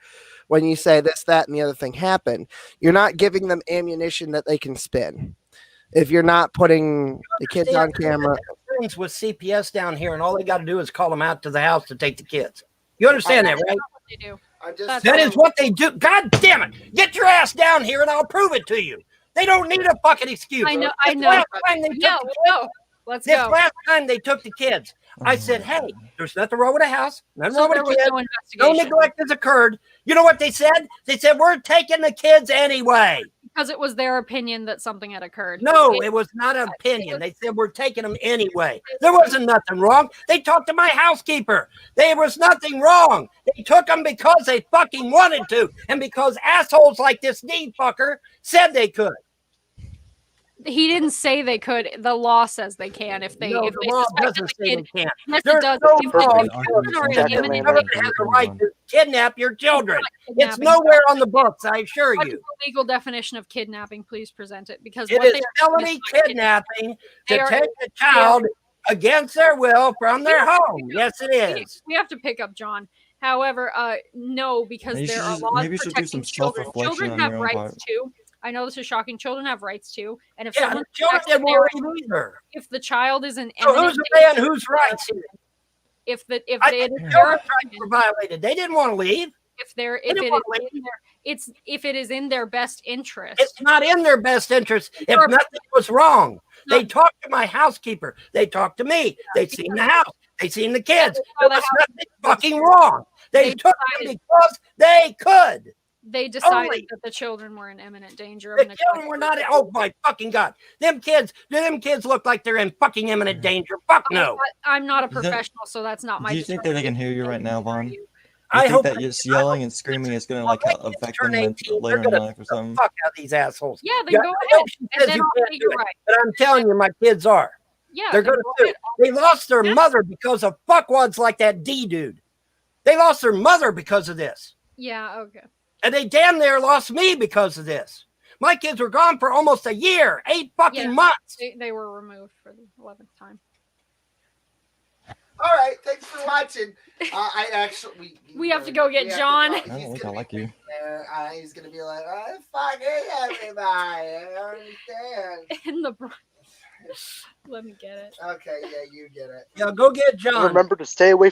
when you say this, that, and the other thing happened, you're not giving them ammunition that they can spin. If you're not putting the kids on camera. Friends with CPS down here, and all they got to do is call them out to the house to take the kids. You understand that, right? they do. That is what they do. God damn it! Get your ass down here, and I'll prove it to you. They don't need a fucking excuse. I know. This last time they took No, the kids- no. Let's This go. last time they took the kids, I said, "Hey, there's nothing wrong with the house. Nothing So wrong with there the was kids. no No investigation. neglect has occurred." You know what they said? They said, "We're taking the kids anyway." Because it was their opinion that something had occurred. No, it was not an opinion. They said we're taking them anyway. There wasn't nothing wrong. They talked to my housekeeper. There was nothing wrong. They took them because they fucking wanted to, and because assholes like this knee fucker said they could. He didn't say they could. The law says they can if they. No, if the they law suspect doesn't the say kid. they can't. Yes, There's it does. no If law. the children are in The imminent government danger, has the right to kidnap your children. It's kidnapping. nowhere on the books, I assure What you. is the legal definition of kidnapping? Please present it, because It what is they are felony doing is not kidnapping They to are- take a child against their will from their home. Yes, it is. We have to pick up John. However, no, because Maybe you there should are just- laws maybe you should do protecting some children. self-reflection Children on have your own rights part. too. I know this is shocking. Children have rights too, and if Yeah, someone the children suspects didn't that want they to are- leave either. if the child is in So imminent who's the man danger, whose rights here? if The their children's rights were violated. They didn't want to leave. if they're They if didn't it want is to leave. in their, it's if it is in their best interest. It's not in their best interest if nothing was wrong. They talked to my housekeeper. They talked to me. They seen the house. They seen the kids. There was nothing fucking wrong. They took them because they could. They decided Only. that the children were in imminent danger. The children were not. Oh my fucking god! Them kids look like they're in fucking imminent danger. Fuck no. I'm not a Is that- professional, so that's not my. Do you think that they can hear you right now, Vaughn? You I think hope that just yelling and screaming is going to like affect them turn 18, later they're in gonna life or something? Fuck out these assholes. Yeah, then Yeah, go I ahead, know she and says then you I'll can't say do you're it, right. but I'm telling you, my kids are. Yeah, They're then gonna go sue. ahead. They lost their mother because of fuckwads like that D dude. They lost their mother because of this. Yeah, okay. And they damn near lost me because of this. My kids were gone for almost a year, 8 fucking months. They were removed for the 11th time. All right, thanks for watching. I actually We have to go get John. I don't think I like you. He's gonna be like, "Oh, fucking everybody, I don't understand." In the let me get it. Okay, yeah, you get it. Yeah, go get John. Remember to stay away